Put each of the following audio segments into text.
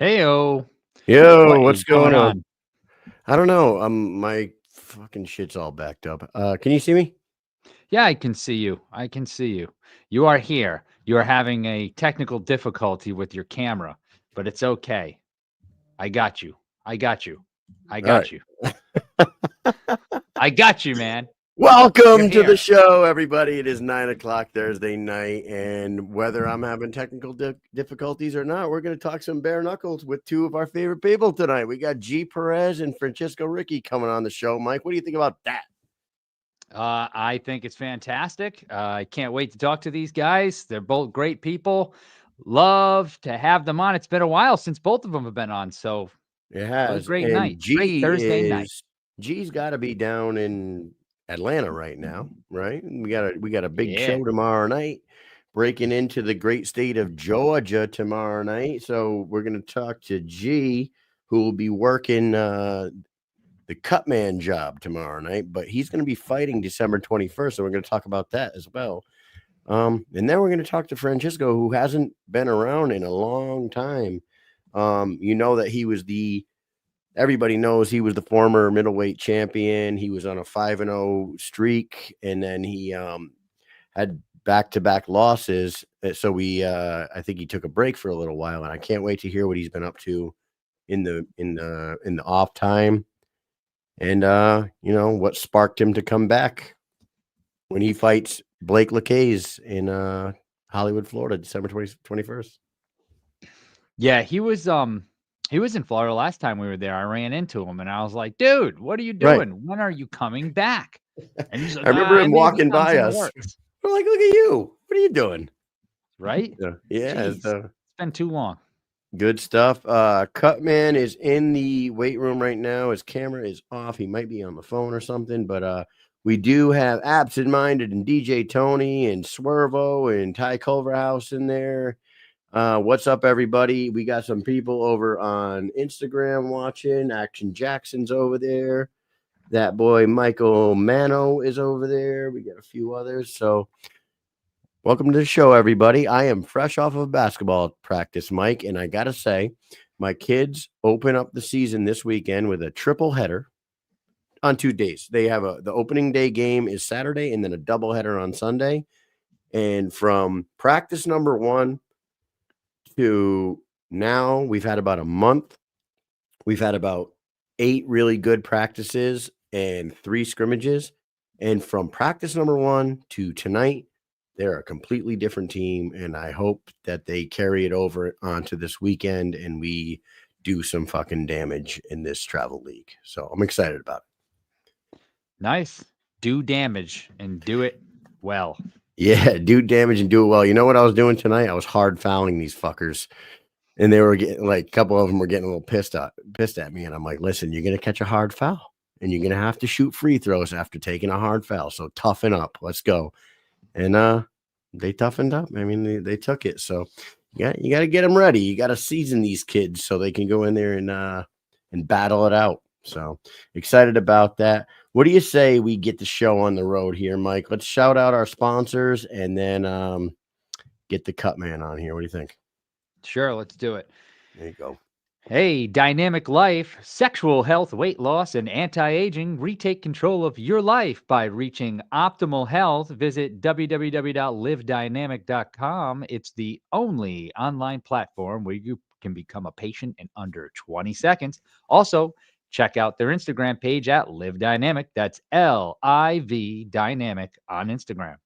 Heyo. Yo, What what's is going going on? on? I don't know. My fucking shit's all backed up. Can you see me? Yeah, I can see you. I can see you. You are here. You are having a technical difficulty with your camera, but it's okay. I got you. I got you. I All right. got you. I got you, man. You're Welcome to the here. show, everybody. It is 9 o'clock Thursday night, and whether I'm having technical difficulties or not, we're going to talk some bare knuckles with two of our favorite people tonight. We got G. Perez and Francesco Ricchi coming on the show. Mike, what do you think about that? I think it's fantastic. I can't wait to talk to these guys. They're both great people. Love to have them on. It's been a while since both of them have been on. So It what a has, great and night. Great Thursday night. G's got to be down in Atlanta right now, right? We got a big Yeah. show tomorrow night, breaking into the great state of Georgia tomorrow night. So we're gonna talk to G, who will be working the Cutman job tomorrow night, but he's gonna be fighting December 21st. So we're gonna talk about that as well. And then we're gonna talk to Francesco, who hasn't been around in a long time. You know that he was everybody knows he was the former middleweight champion. He was on a 5-0 streak, and then he had back-to-back losses. So I think he took a break for a little while, and I can't wait to hear what he's been up to in the off time, and what sparked him to come back when he fights Blake Lacaze in Hollywood, Florida, December 21st. Yeah, he was in Florida last time we were there. I ran into him and I was like, "Dude, what are you Right. doing? When are you coming back?" And he's like, I remember him maybe walking something's by in the us. works." We're like, "Look at you! What are you doing?" Right? Yeah. Jeez, So it's been too long. good stuff. Cutman is in the weight room right now. His camera is off. He might be on the phone or something, but we do have Absent Minded and DJ Tony and Swervo and Ty Culverhouse in there. What's up, everybody? We got some people over on Instagram watching. Action Jackson's over there. That boy Michael Mano is over there. We got a few others. So welcome to the show, everybody. I am fresh off of basketball practice, Mike, and I got to say, my kids open up the season this weekend with a triple header on 2 days. They have the opening day game is Saturday and then a double header on Sunday. And from practice number 1 to now, we've had about a month. We've had about 8 really good practices and 3 scrimmages. And from practice number 1 to tonight, they're a completely different team, and I hope that they carry it over onto this weekend and we do some fucking damage in this travel league. So I'm excited about it. Nice. Do damage and do it well. Yeah, do damage and do it well. You know what I was doing tonight? I was hard fouling these fuckers, and they were getting like a couple of them were getting a little pissed at me, and I'm like, listen, you're gonna catch a hard foul, and you're gonna have to shoot free throws after taking a hard foul. So toughen up. Let's go. And they toughened up. I mean, they took it. So you got to get them ready. You got to season these kids so they can go in there and battle it out. So excited about that. What do you say we get the show on the road here, Mike? Let's shout out our sponsors and then get the Cutman on here. What do you think? Sure, let's do it. There you go. Hey, Dynamic Life, sexual health, weight loss, and anti-aging. Retake control of your life by reaching optimal health. Visit www.livedynamic.com. It's the only online platform where you can become a patient in under 20 seconds. Also, check out their Instagram page at Live Dynamic. That's LIV Dynamic on Instagram.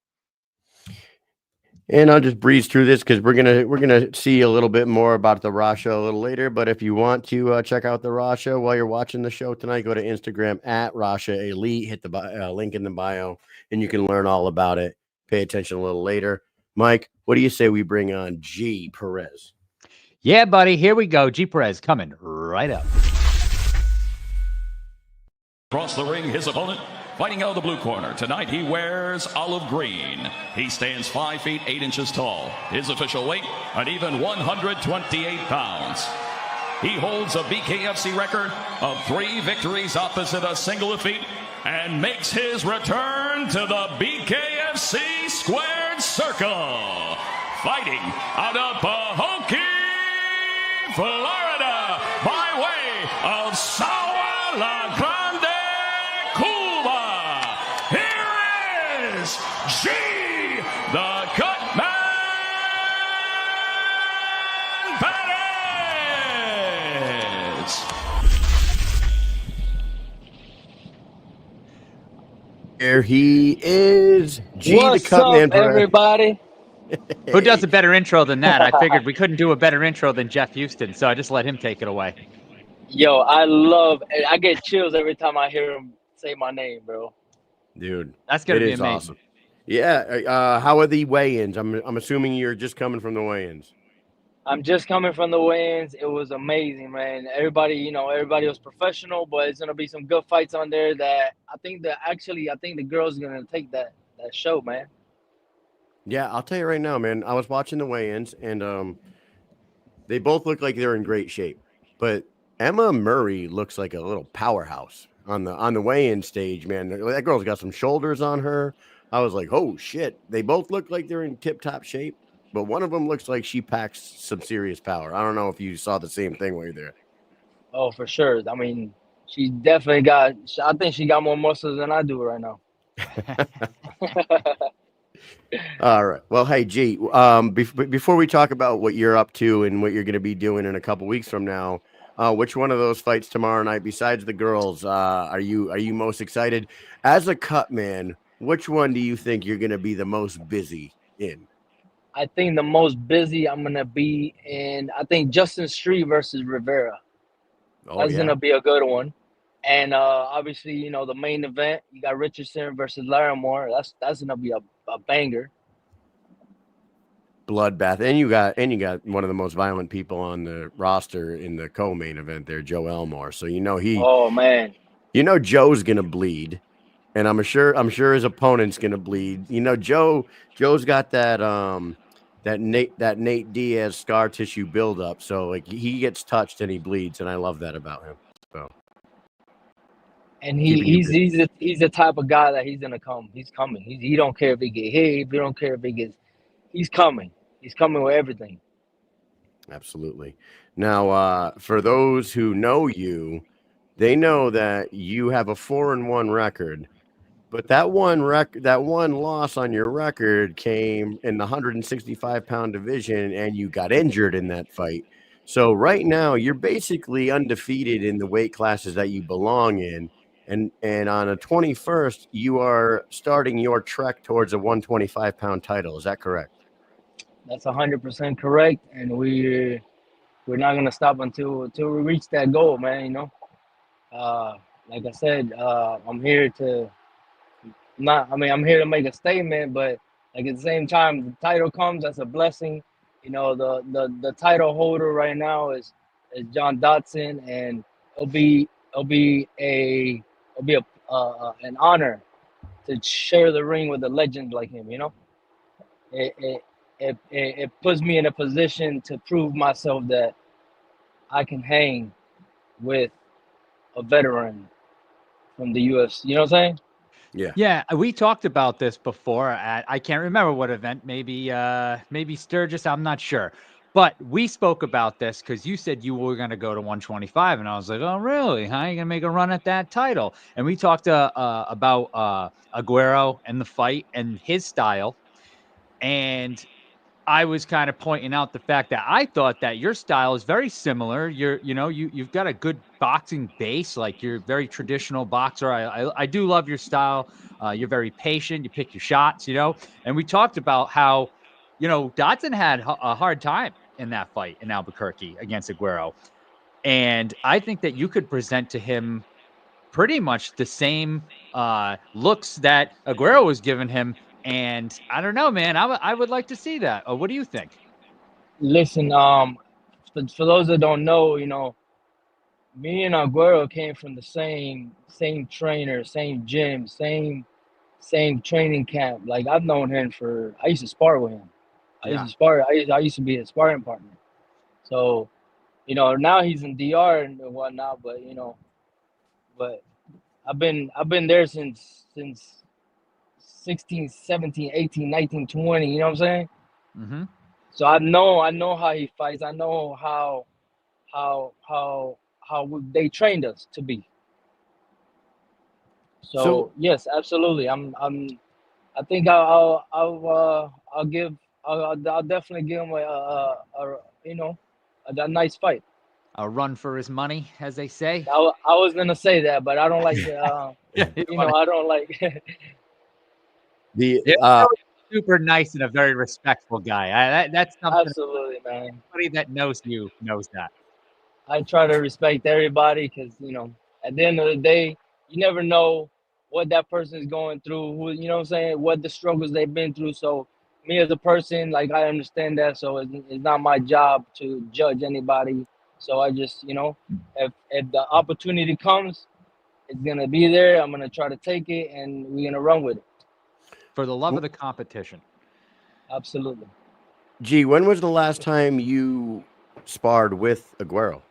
And I'll just breeze through this because we're gonna see a little bit more about the Rasha a little later. But if you want to check out the Rasha while you're watching the show tonight, go to Instagram at Rasha Elite. Hit the link in the bio, and you can learn all about it. Pay attention a little later. Mike, what do you say we bring on G. Perez? Yeah, buddy. Here we go. G. Perez coming right up. Across the ring, his opponent. Fighting out of the blue corner, tonight he wears olive green. He stands 5 feet 8 inches tall. His official weight, an even 128 pounds. He holds a BKFC record of 3 victories opposite a single defeat and makes his return to the BKFC Squared Circle. Fighting out of Pahokee, Florida. There he is, G the What's up, Cutman. everybody? Who does a better intro than that? I figured we couldn't do a better intro than Jeff Houston, so I just let him take it away. Yo, I get chills every time I hear him say my name, bro. Dude, That's gonna it be is amazing. awesome. Yeah. How are the weigh-ins? I'm assuming you're just coming from the weigh-ins. I'm just coming from the weigh-ins. It was amazing, man. Everybody was professional, but it's gonna be some good fights on there. That I think the girls are gonna take that show, man. Yeah, I'll tell you right now, man. I was watching the weigh-ins, and they both look like they're in great shape. But Emma Murray looks like a little powerhouse on the weigh-in stage, man. That girl's got some shoulders on her. I was like, oh shit. They both look like they're in tip-top shape, but one of them looks like she packs some serious power. I don't know if you saw the same thing while you're there. Oh, for sure. I mean, she definitely got. I think she got more muscles than I do right now. All right. Well, hey, G. Before we talk about what you're up to and what you're going to be doing in a couple weeks from now, which one of those fights tomorrow night, besides the girls, are you most excited? As a cut man, which one do you think you're going to be the most busy in? I think the most busy I'm gonna be in. I think Justin Street versus Rivera. Oh That's yeah, gonna be a good one. And obviously, the main event, you got Richardson versus Larimore. That's gonna be a banger. bloodbath, and you got one of the most violent people on the roster in the co-main event there, Joe Elmore. So Oh man. Joe's gonna bleed. And I'm sure his opponent's gonna bleed. Joe's got that Nate Diaz scar tissue buildup. So like he gets touched and he bleeds, and I love that about him. So And keeping you busy. he's the type of guy that he's gonna come. He's coming. He don't care if he get hit. He don't care if he gets. He's coming. He's coming with everything. Absolutely. Now, for those who know you, they know that you have a 4-1 record. But that one loss on your record came in the 165-pound division, and you got injured in that fight. So right now, you're basically undefeated in the weight classes that you belong in, and on the 21st, you are starting your trek towards a 125-pound title. Is that correct? That's 100% correct. And we're not gonna stop until we reach that goal, man. Like I said, I'm here to make a statement, but like at the same time, the title comes, that's a blessing. The title holder right now is John Dotson, and it'll be an honor to share the ring with a legend like him. It it puts me in a position to prove myself that I can hang with a veteran from the UFC. You know what I'm saying? Yeah, we talked about this before at I can't remember what event, maybe Sturgis, I'm not sure. But we spoke about this because you said you were going to go to 125, and I was like, "Oh, really? How are you going to make a run at that title?" And we talked about Aguero and the fight and his style, and I was kind of pointing out the fact that I thought that your style is very similar. You've got a good boxing base, like you're a very traditional boxer. I do love your style. You're very patient. You pick your shots, And we talked about how, Dotson had a hard time in that fight in Albuquerque against Aguero, and I think that you could present to him pretty much the same looks that Aguero was giving him. And I don't know, man. I would like to see that. What do you think? Listen, for those that don't know, me and Aguero came from the same trainer, same gym, same training camp. Like I've known him I used to spar with him. I used Yeah. to spar. I used to be his sparring partner. So, now he's in DR and whatnot. But I've been there since 16, 17, 18, 19, 20. You know what I'm saying? Mm-hmm. So I know how he fights. I know they trained us to be. So So yes, absolutely. I think I'll definitely give him a nice fight. a run for his money, as they say. I was gonna say that, but I don't like Yeah, I don't like. The super nice and a very respectful guy. That's something Absolutely, man. anybody that knows you knows that. I try to respect everybody because at the end of the day, you never know what that person is going through. Who what I'm saying, what the struggles they've been through. So me as a person, like I understand that. So it's not my job to judge anybody. So I just if the opportunity comes, it's gonna be there. I'm gonna try to take it, and we're gonna run with it. For the love of the competition. Absolutely. Gee, when was the last time you sparred with Aguero?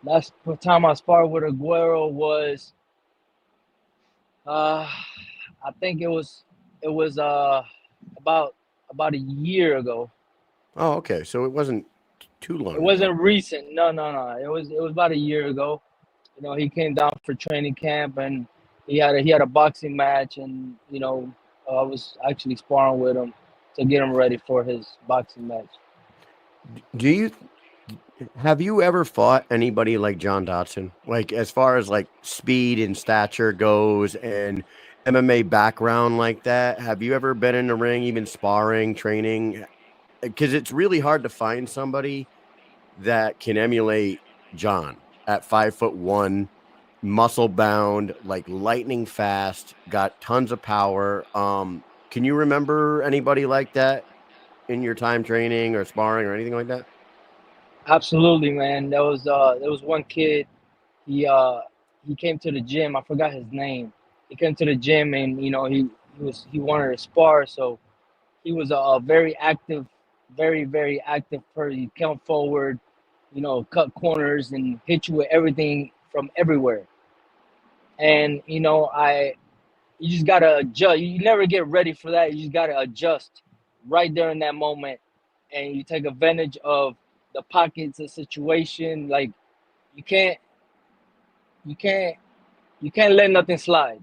Last time I sparred with Aguero was, I think it was about a year ago. Oh, okay. So it wasn't too long It ago. wasn't recent. No. It was about a year ago. He came down for training camp and he had a boxing match, and I was actually sparring with him to get him ready for his boxing match. Have you ever fought anybody like John Dotson? Like as far as like speed and stature goes and MMA background like that? Have you ever been in the ring, even sparring, training? Because it's really hard to find somebody that can emulate John at 5'1", muscle bound, like lightning fast, got tons of power. Can you remember anybody like that in your time training or sparring or anything like that? Absolutely, man. There was one kid. He came to the gym. I forgot his name. He came to the gym, and he wanted to spar. So he was a very active, very very active person. He come forward, cut corners and hit you with everything from everywhere. And you just gotta adjust. You never get ready for that. You just gotta adjust right there in that moment, and you take advantage of the pockets of situation. Like you can't, you can't, you can't let nothing slide.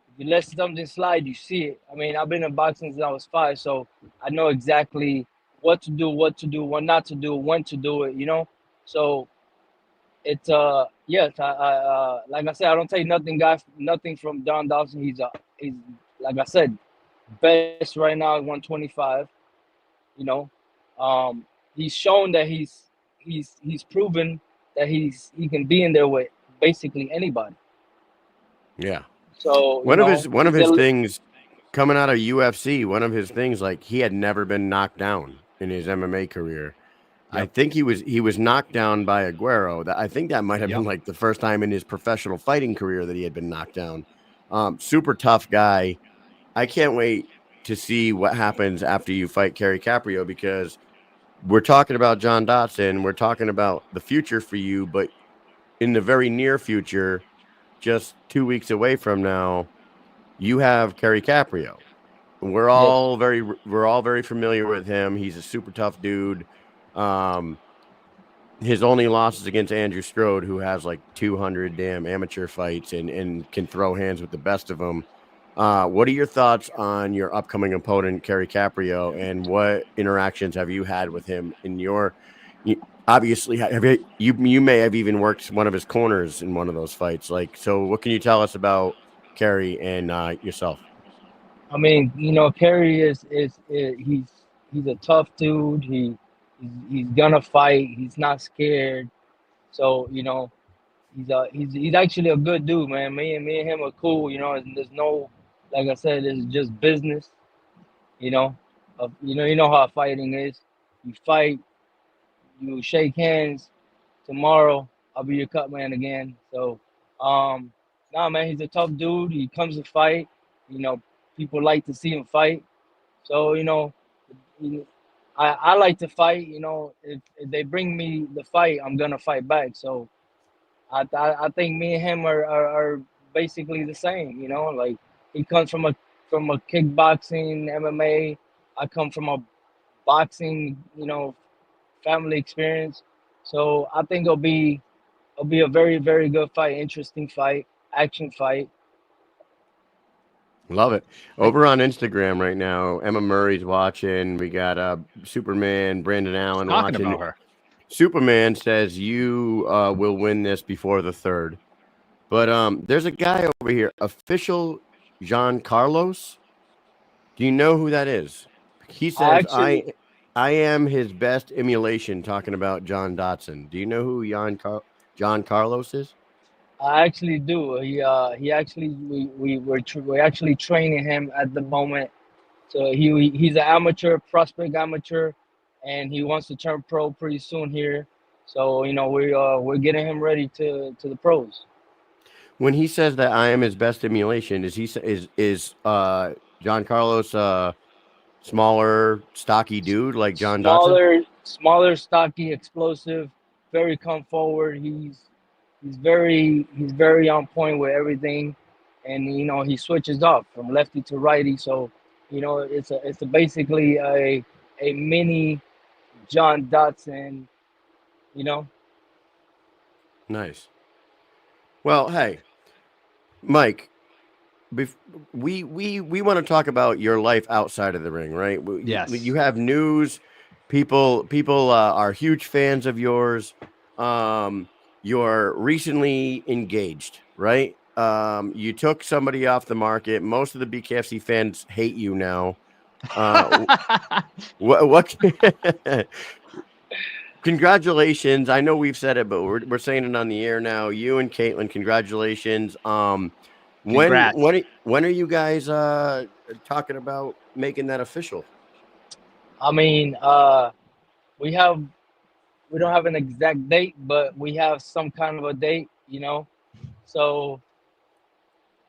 If you let something slide, you see it. I mean, I've been in boxing since I was 5, so I know exactly what to do, what not to do, when to do it. So it's yes, like I said, I don't take nothing from Don Dawson. He's like I said, best right now at 125. You know, he's shown that he's proven that he can be in there with basically anybody. Yeah. So One of his he's things coming out of UFC, one of his things, like he had never been knocked down in his MMA career. I Yep. think he was knocked down by Aguero. I think that might have been Yep. like the first time in his professional fighting career that he had been knocked down. Super tough guy. I can't wait to see what happens after you fight Kerry Caprio, because we're talking about John Dotson. We're talking about the future for you, but in the very near future, just 2 weeks away from now, you have Kerry Caprio. We're yes, all very familiar with him. He's a super tough dude. His only loss is against Andrew Strode, who has like 200 damn amateur fights and can throw hands with the best of them. What are your thoughts on your upcoming opponent, Kerry Caprio, and what interactions have you had with him in your? Obviously, you may have even worked one of his corners in one of those fights. Like, so what can you tell us about Kerry and yourself? I mean, Kerry is he's a tough dude. He's gonna fight. He's not scared. So he's actually a good dude, man. Me and him are cool. And there's no, like I said, it's just business. You know, you know how fighting is. You fight, you shake hands. Tomorrow, I'll be your cut man again. So, nah, man, he's a tough dude. He comes to fight. You know, people like to see him fight. So, you- I like to fight. If they bring me the fight, I'm gonna fight back. So, I think me and him are basically the same. Like he comes from a kickboxing MMA. I come from a boxing, family experience. So I think it'll be a very very good fight, interesting fight, action fight. Love it. Over on Instagram right now, Emma Murray's watching. We got Superman, Brandon Allen Talking watching. about her. Superman says you will win this before the third. But there's a guy over here, official Jean Carlos. Do you know who that is? He I says actually, I am his best emulation. Talking about John Dotson. Do you know who John Carlos is? I actually do. He actually, we're actually training him at the moment. So he's an amateur, prospect amateur, and he wants to turn pro pretty soon here. So we're getting him ready to the pros. When he says that I am his best emulation, is John Carlos smaller, stocky dude like John Dotson? Smaller, stocky, explosive, very come forward. He's very on point with everything, and he switches off from lefty to righty. So it's basically a mini John Dotson. You know, Nice. Well, hey, Mike, we want to talk about your life outside of the ring, right? Yes. You have news. People are huge fans of yours. You're recently engaged, right? You took somebody off the market. Most of the BKFC fans hate you now. What? Congratulations. I know we've said it, but we're saying it on the air now. You and Caitlin, congratulations. Congrats. When are you guys talking about making that official? I mean, we have we don't have an exact date, but we have some kind of a date. So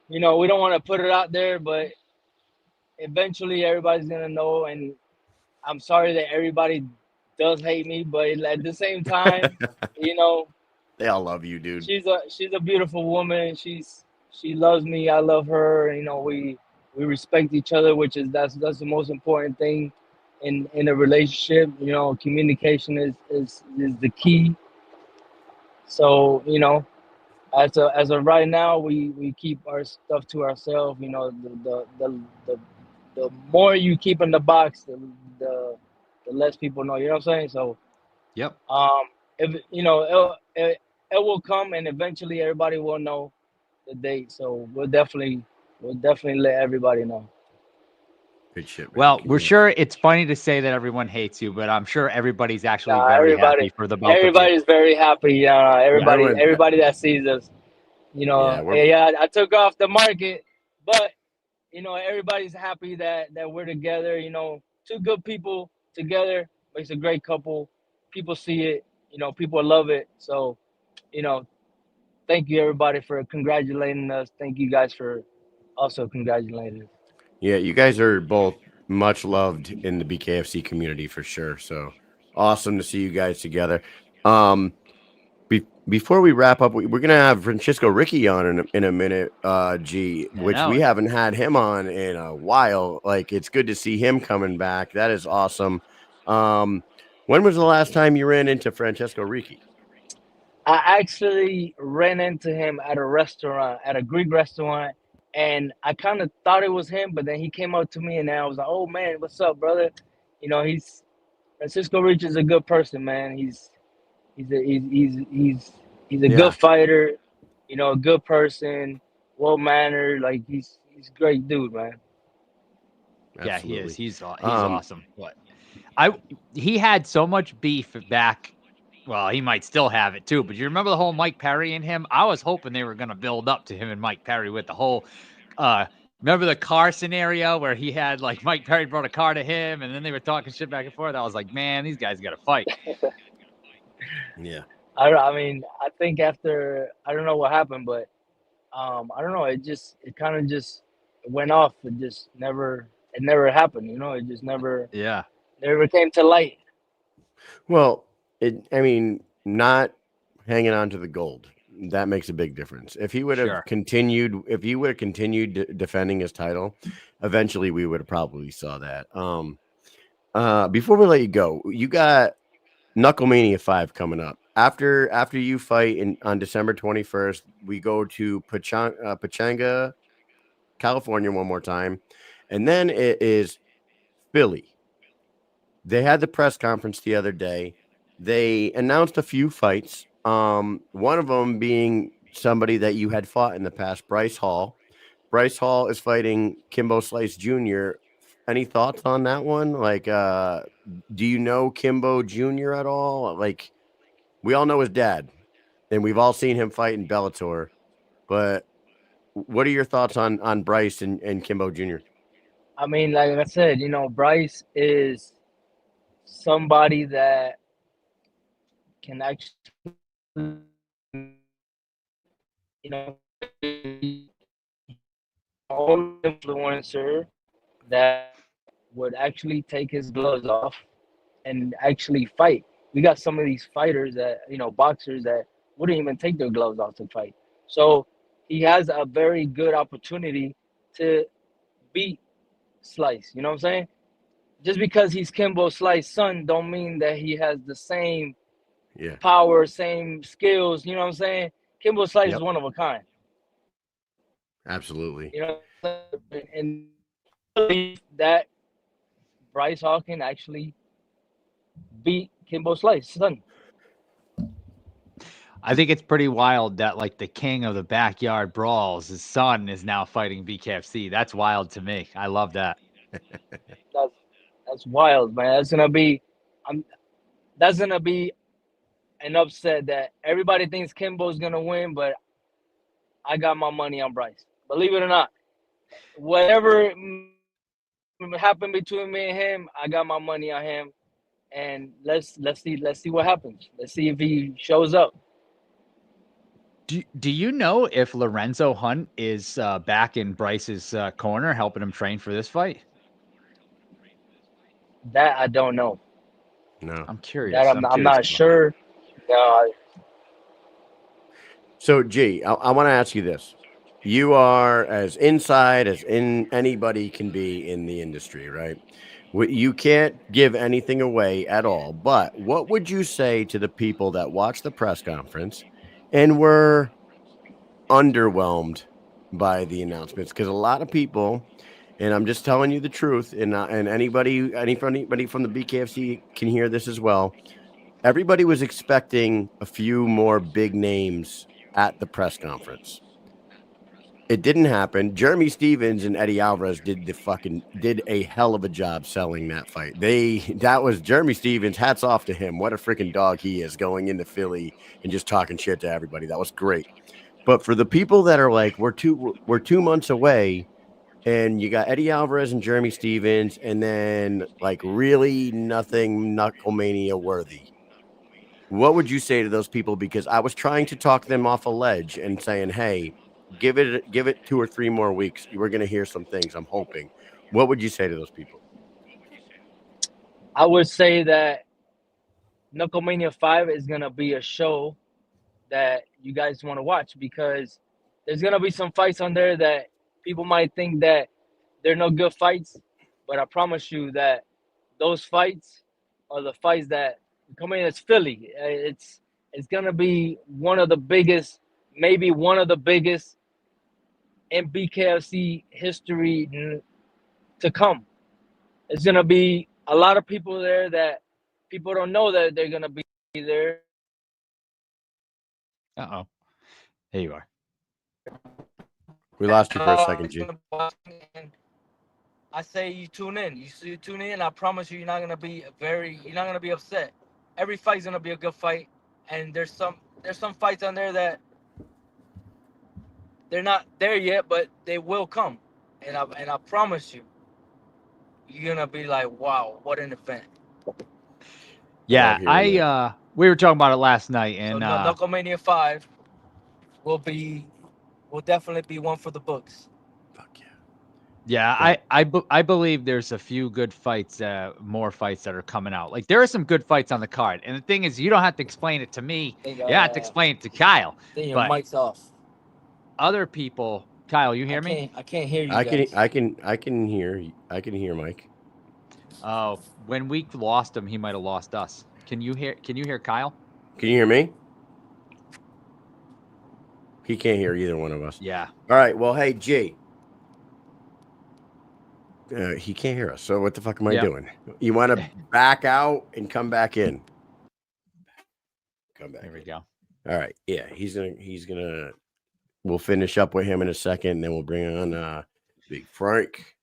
we don't want to put it out there, but eventually everybody's gonna know. And I'm sorry that everybody does hate me, but at the same time, you know, They all love you, dude. she's a beautiful woman. She loves me. I love her. We respect each other, which is that's the most important thing in a relationship. Communication is the key. So as of right now, we keep our stuff to ourselves. The more you keep in the box, the the less people know. You know what I'm saying? So Yep. if it will come, and eventually everybody will know the date. So we'll definitely let everybody know. Good shit, man. Well, we're Congrats. sure it's funny to say that everyone hates you, but I'm sure everybody's actually Nah, very happy for the both of you. everybody's very happy. Everybody, Everyone- everybody that sees us. Yeah, I took off the market, but everybody's happy that we're together. Two good people together makes a great couple. People see it. People love it. So, you know, thank you everybody for congratulating us. Thank you guys for also congratulating us. yeah, you guys are both much loved in the BKFC community for sure. So awesome to see you guys together. Before we wrap up, we're gonna have Francesco Ricchi on in a minute, which we haven't had him on in a while. Like, it's good to see him coming back. That is awesome. When was the last time you ran into Francesco Ricchi? I actually ran into him at a restaurant, at a Greek restaurant, and I kind of thought it was him, but then he came up to me, and then I was like, "Oh man, what's up, brother?" He's Francisco Rich is a good person, man. He's a Yeah, good fighter, a good person, well mannered. Like he's a great dude, man. Yeah, he is. absolutely. He's Um, awesome. What he had so much beef back. Well, he might still have it too. But you remember the whole Mike Perry and him? I was hoping they were going to build up to him and Mike Perry with the whole. Remember the car scenario where he had like Mike Perry brought a car to him, and then they were talking shit back and forth. I was like, man, these guys got to fight. yeah. I mean, I think after I don't know what happened, but I don't know. It kind of just went off. It never happened. It just Yeah, never came to light. Well, I mean, not hanging on to the gold. That makes a big difference. If he would have sure. continued, defending his title, eventually we would have probably saw that. Before we let you go, you got Knucklemania 5 coming up. After you fight on December 21st, we go to Pachanga, California one more time, and then it is Philly. They had the press conference the other day. they announced a few fights. One of them being somebody that you had fought in the past, Bryce Hall. Bryce Hall is fighting Kimbo Slice Jr. Any thoughts on that one? Like, do you know Kimbo Jr. at all? Like, we all know his dad, and we've all seen him fight in Bellator. But what are your thoughts on Bryce and Kimbo Jr.? I mean, like I said, Bryce is somebody that can actually, you know, own influencer that would actually take his gloves off and actually fight. We got some of these fighters that, boxers that wouldn't even take their gloves off to fight. So he has a very good opportunity to beat Slice. You know what I'm saying? Just because he's Kimbo Slice's son don't mean that he has the same power, same skills. You know what I'm saying? Kimbo Slice is one of a kind. Absolutely. And that Bryce Hall can actually beat Kimbo Slice's son. I think it's pretty wild that like the king of the backyard brawls, his son is now fighting BKFC. That's wild to me. I love that. That's wild, man. That's gonna be an upset that everybody thinks Kimbo's gonna win, but I got my money on Bryce. Believe it or not, whatever happened between me and him, I got my money on him. And let's see what happens. Let's see if he shows up. Do you know if Lorenzo Hunt is back in Bryce's corner, helping him train for this fight? That I don't know. No, I'm curious. That I'm not sure. No. So, G, I want to ask you this. You are as inside as anybody can be in the industry, right? You can't give anything away at all. But what would you say to the people that watched the press conference and were underwhelmed by the announcements? Because a lot of people, and I'm just telling you the truth, and anybody from the BKFC can hear this as well. Everybody was expecting a few more big names at the press conference. It didn't happen. Jeremy Stevens and Eddie Alvarez did a hell of a job selling that fight. That was Jeremy Stevens. Hats off to him. What a freaking dog he is, going into Philly and just talking shit to everybody. That was great. But for the people that are like, we're 2 months away, and you got Eddie Alvarez and Jeremy Stevens, and then like really nothing Knucklemania worthy. What would you say to those people? Because I was trying to talk them off a ledge and saying, hey, give it 2 or 3 more weeks. We're going to hear some things, I'm hoping. What would you say to those people? I would say that Knucklemania 5 is going to be a show that you guys want to watch, because there's going to be some fights on there that people might think that they're no good fights, but I promise you that those fights are the fights that come in as Philly. It's going to be one of the biggest, maybe one of the biggest in BKFC history to come. It's going to be a lot of people there that people don't know that they're going to be there. Uh-oh. There you are. We lost you for a second, G. I say you tune in. You tune in. I promise you, you're not gonna be upset. Every fight's gonna be a good fight, and there's some fights on there that they're not there yet, but they will come. And I promise you, you're gonna be like, wow, what an event. Yeah, we were talking about it last night, and so Knucklemania 5 will definitely be one for the books. Fuck yeah. Yeah, I believe there's a few good fights, more fights that are coming out. Like, there are some good fights on the card. And the thing is, you don't have to explain it to me. You have to explain it to Kyle. Then your mic's off. Other people, Kyle, you hear me? I can't hear you. I can hear Mike. Oh, when we lost him, he might have lost us. Can you hear Kyle? Can you hear me? He can't hear either one of us. Yeah. All right. Well, hey, G. He can't hear us. So what the fuck am I doing? You want to back out and come back in? come back. Here we go. All right. Yeah, he's gonna. We'll finish up with him in a second, and then we'll bring on Big Frank,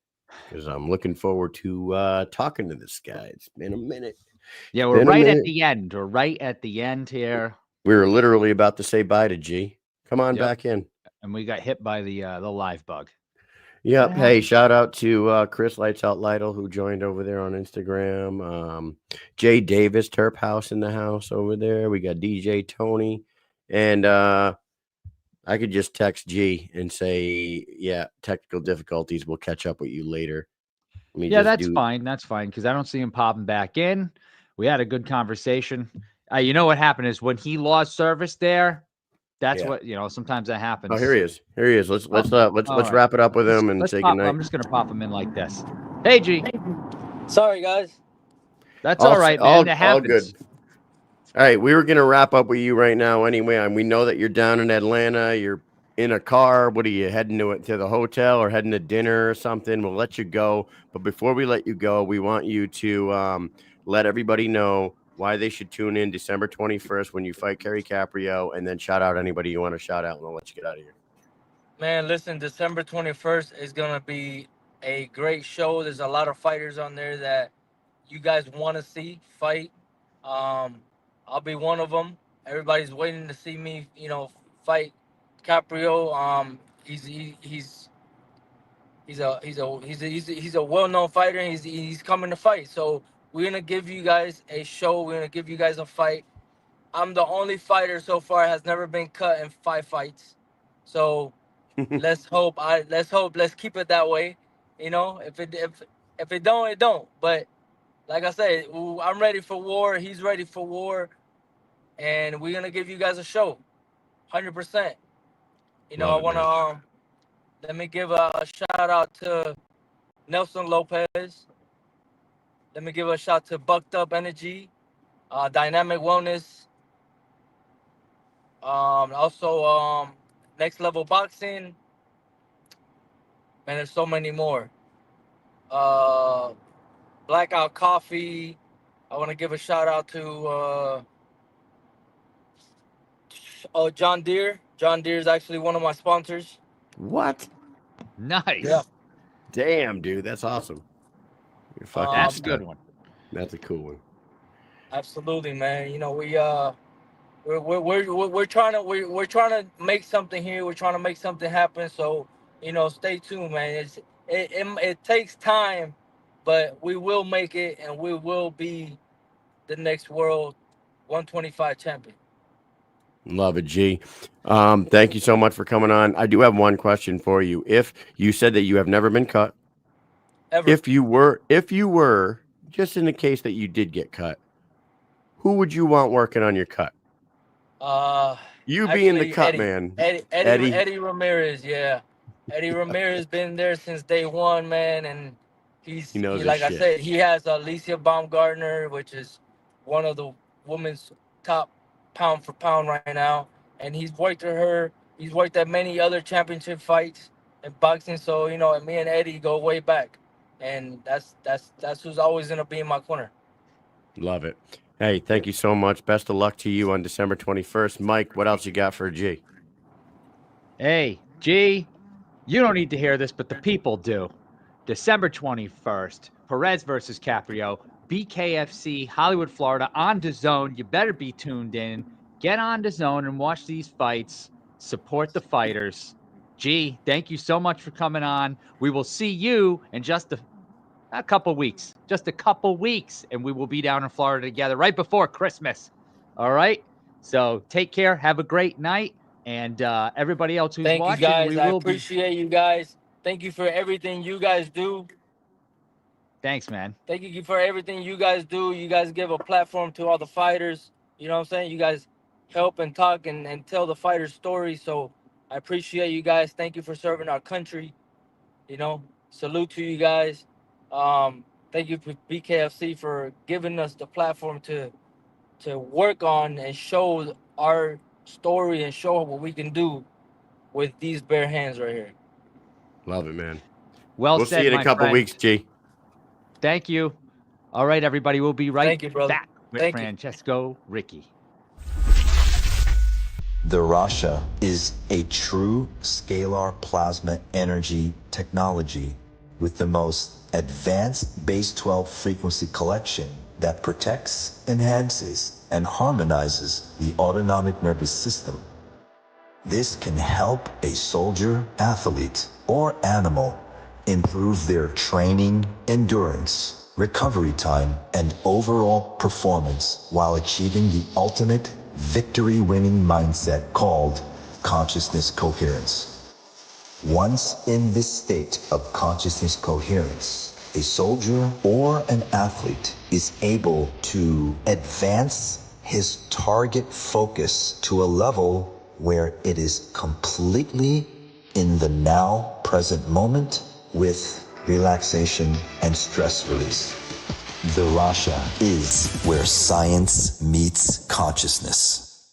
because I'm looking forward to talking to this guy. It's been a minute. Yeah, we're right at the end. We're right at the end here. We were literally about to say bye to G. Come on back in. And we got hit by the live bug. Yep. Hey, shout out to Chris Lights Out Lytle, who joined over there on Instagram. Jay Davis, Terp House in the house over there. We got DJ Tony. And I could just text G and say, yeah, technical difficulties. We'll catch up with you later. Yeah, that's fine. That's fine, because I don't see him popping back in. We had a good conversation. You know what happened is when he lost service there, that's what, sometimes that happens. Oh, here he is. Here he is. Let's wrap it up with him and say goodnight. I'm just going to pop him in like this. Hey, G. Sorry, guys. That's all right, man. It happens. All good. All right, we were going to wrap up with you right now anyway. And we know that you're down in Atlanta. You're in a car. What are you heading to the hotel or heading to dinner or something? We'll let you go. But before we let you go, we want you to let everybody know why they should tune in December 21st when you fight Kerry Caprio, and then shout out anybody you want to shout out, and I'll let you get out of here. Man, listen, December 21st is going to be a great show. There's a lot of fighters on there that you guys want to see fight. I'll be one of them. Everybody's waiting to see me, fight Caprio. He's a well-known fighter. And he's coming to fight. So we're gonna give you guys a show. We're gonna give you guys a fight. I'm the only fighter so far has never been cut in 5 fights. So let's keep it that way. If it don't, it don't. But like I said, I'm ready for war. He's ready for war. And we're gonna give you guys a show, 100%. I want to let me give a shout out to Nelson Lopez. Let me give a shout to Bucked Up Energy, Dynamic Wellness. Also, Next Level Boxing. Man, there's so many more. Blackout Coffee. I want to give a shout out to John Deere. John Deere is actually one of my sponsors. What? Nice. Yeah. Damn, dude, that's awesome. You're fucking that's a good one. That's a cool one. Absolutely, man. We're trying to make something here. We're trying to make something happen. So, stay tuned, man. It takes time, but we will make it, and we will be the next world 125 champion. Love it, G. Thank you so much for coming on. I do have one question for you. If you said that you have never been cut, ever. If you were, just in the case that you did get cut, who would you want working on your cut? You being the cut man. Eddie Ramirez, yeah. Eddie Ramirez been there since day one, man, and he knows like I said, he has Alicia Baumgartner, which is one of the women's top pound for pound right now, and he's worked with her. He's worked at many other championship fights in boxing. So and me and Eddie go way back, and that's who's always gonna be in my corner. Love it. Hey, thank you so much. Best of luck to you on December 21st. Mike, what else you got for G? Hey, G, you don't need to hear this, but the people do. December 21st, Perez versus Caprio, BKFC, Hollywood, Florida, on DAZN. You better be tuned in. Get on DAZN and watch these fights. Support the fighters. G, thank you so much for coming on. We will see you in just a couple weeks. Just a couple weeks, and we will be down in Florida together right before Christmas. All right? So take care. Have a great night. And everybody else who's watching, you guys. I appreciate you guys. Thank you for everything you guys do. Thanks, man. Thank you for everything you guys do. You guys give a platform to all the fighters. You know what I'm saying? You guys help and talk and tell the fighters' stories. So I appreciate you guys. Thank you for serving our country. Salute to you guys. Thank you for BKFC for giving us the platform to work on and show our story and show what we can do with these bare hands right here. Love it, man. We'll see you in a couple weeks, G. Thank you. All right, everybody. We'll be right back with Francesco Ricchi. The Rasha is a true scalar plasma energy technology with the most advanced base 12 frequency collection that protects, enhances, and harmonizes the autonomic nervous system. This can help a soldier, athlete, or animal improve their training, endurance, recovery time, and overall performance while achieving the ultimate victory-winning mindset called consciousness coherence. Once in this state of consciousness coherence, a soldier or an athlete is able to advance his target focus to a level where it is completely in the now present moment with relaxation and stress release. The Rasha is where science meets consciousness.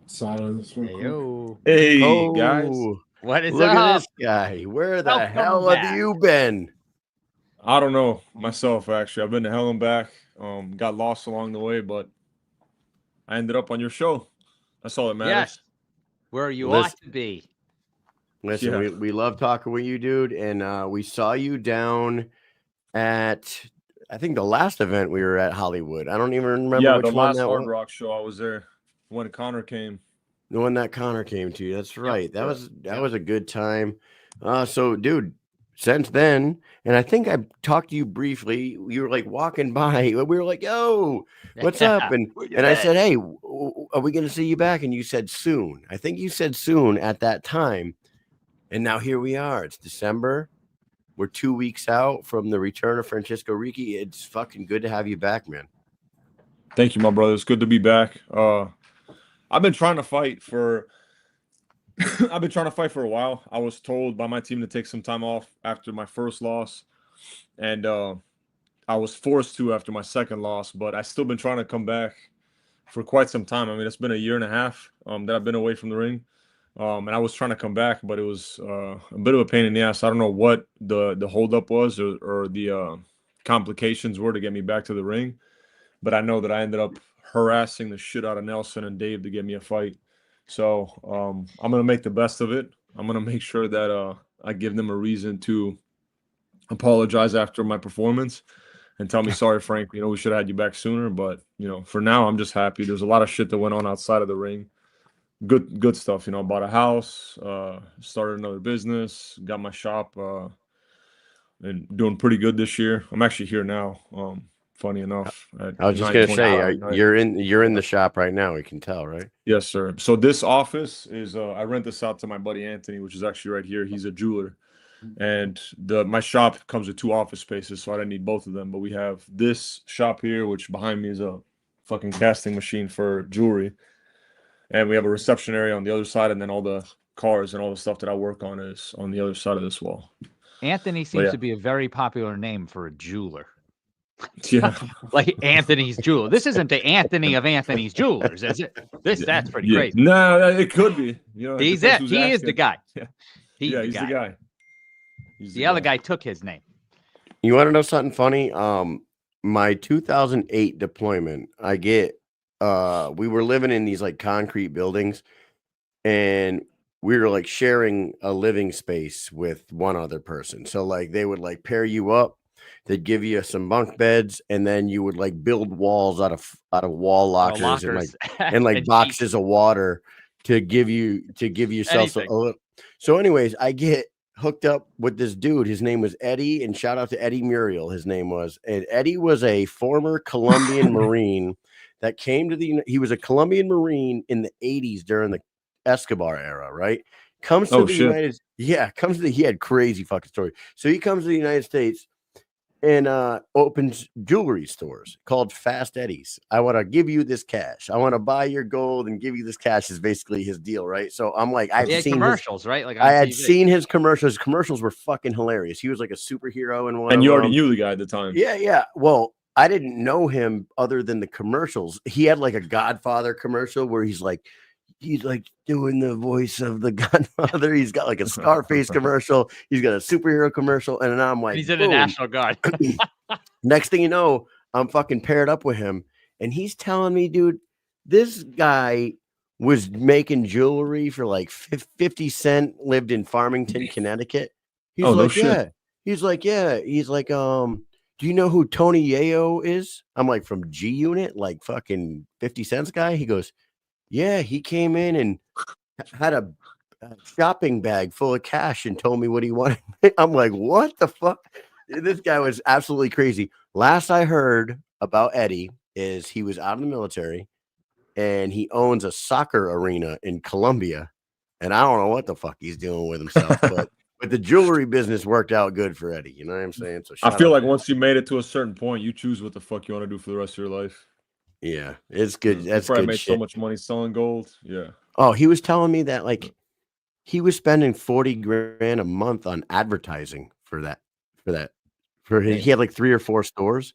Silence. real Hey, quick. yo. Hey, guys. What is Look up? at this guy. Where the Welcome hell have back. you been? I don't know myself, actually. I've been to hell and back. Got lost along the way, but I ended up on your show. That's all that matters. Yes. Where you Listen- ought to be. Listen, Yeah. we love talking with you, dude. And we saw you down at, I think, the last event we were at Hollywood. I don't even remember Yeah, which the one last that Hard was. Rock show, I was there when Connor came. The one that Connor came to. That's right. That yeah. was a good time. So, dude, since then, and I think I talked to you briefly. You were like walking by. We were like, "Yo, what's up?" And I said, "Hey, are we going to see you back?" And you said soon. I think you said soon at that time. And now here we are. It's December. We're 2 weeks out from the return of Francesco Ricchi. It's fucking good to have you back, man. Thank you, my brother. It's good to be back. I've been trying to fight for a while. I was told by my team to take some time off after my first loss, and I was forced to after my second loss, but I still been trying to come back for quite some time. I mean, it's been a year and a half that I've been away from the ring. And I was trying to come back, but it was a bit of a pain in the ass. I don't know what the holdup was or the complications were to get me back to the ring, but I know that I ended up harassing the shit out of Nelson and Dave to get me a fight. So I'm gonna make the best of it. I'm gonna make sure that I give them a reason to apologize after my performance and tell me, sorry, Frank, we should have had you back sooner. But for now, I'm just happy. There's a lot of shit that went on outside of the ring. Good stuff. Bought a house, started another business, got my shop, and doing pretty good this year. I'm actually here now. Funny enough, I was just gonna say, you're in the shop right now. We can tell, right? Yes, sir. So this office is I rent this out to my buddy Anthony, which is actually right here. He's a jeweler, and my shop comes with 2 office spaces, so I didn't need both of them. But we have this shop here, which behind me is a fucking casting machine for jewelry. And we have a reception area on the other side, and then all the cars and all the stuff that I work on is on the other side of this wall. Anthony seems to be a very popular name for a jeweler. Yeah. Like Anthony's Jeweler. This isn't the Anthony of Anthony's Jewelers, is it? That's pretty crazy. No, it could be. He's it. He is the guy. Yeah, He's he's the guy. The other guy took his name. You want to know something funny? My 2008 deployment, we were living in these like concrete buildings, and we were like sharing a living space with one other person. So like they would like pair you up, they'd give you some bunk beds, and then you would like build walls out of wall lockers and like boxes of water to give yourself so anyways, I get hooked up with this dude. His name was Eddie, and shout out to Eddie Muriel. His name was, and Eddie was a former Colombian Marine that came to he was a Colombian Marine in the 80s during the Escobar era, right? Comes to he had crazy fucking story. So he comes to the United States and opens jewelry stores called Fast Eddie's. I want to give you this cash. I want to buy your gold and give you this cash is basically his deal, right? So I'm like, I've seen commercials, right? Like I had seen his commercials. His commercials were fucking hilarious. He was like a superhero in one. And you already knew the guy at the time. Yeah. Well, I didn't know him other than the commercials. He had like a Godfather commercial where he's like doing the voice of the Godfather. He's got like a Scarface commercial. He's got a superhero commercial. And then I'm like, he's in the National Guard. Next thing you know, I'm fucking paired up with him, and he's telling me, dude, this guy was making jewelry for like 50 cent, lived in Farmington, Connecticut. He's Oh, no like, shit. yeah. He's like, yeah. He's like, do you know who Tony Yayo is? I'm like, from G Unit, like fucking 50 cents guy. He goes, yeah, he came in and had a shopping bag full of cash and told me what he wanted. I'm like, what the fuck? This guy was absolutely crazy. Last I heard about Eddie is he was out of the military and he owns a soccer arena in Colombia. And I don't know what the fuck he's doing with himself, but the jewelry business worked out good for Eddie. You know what I'm saying? So I feel like once you made it to a certain point, you choose what the fuck you want to do for the rest of your life. yeah, it's good. You That's probably good made shit. so much money selling gold. Yeah. Oh, he was telling me that like he was spending 40 grand a month on advertising for he had like 3 or 4 stores.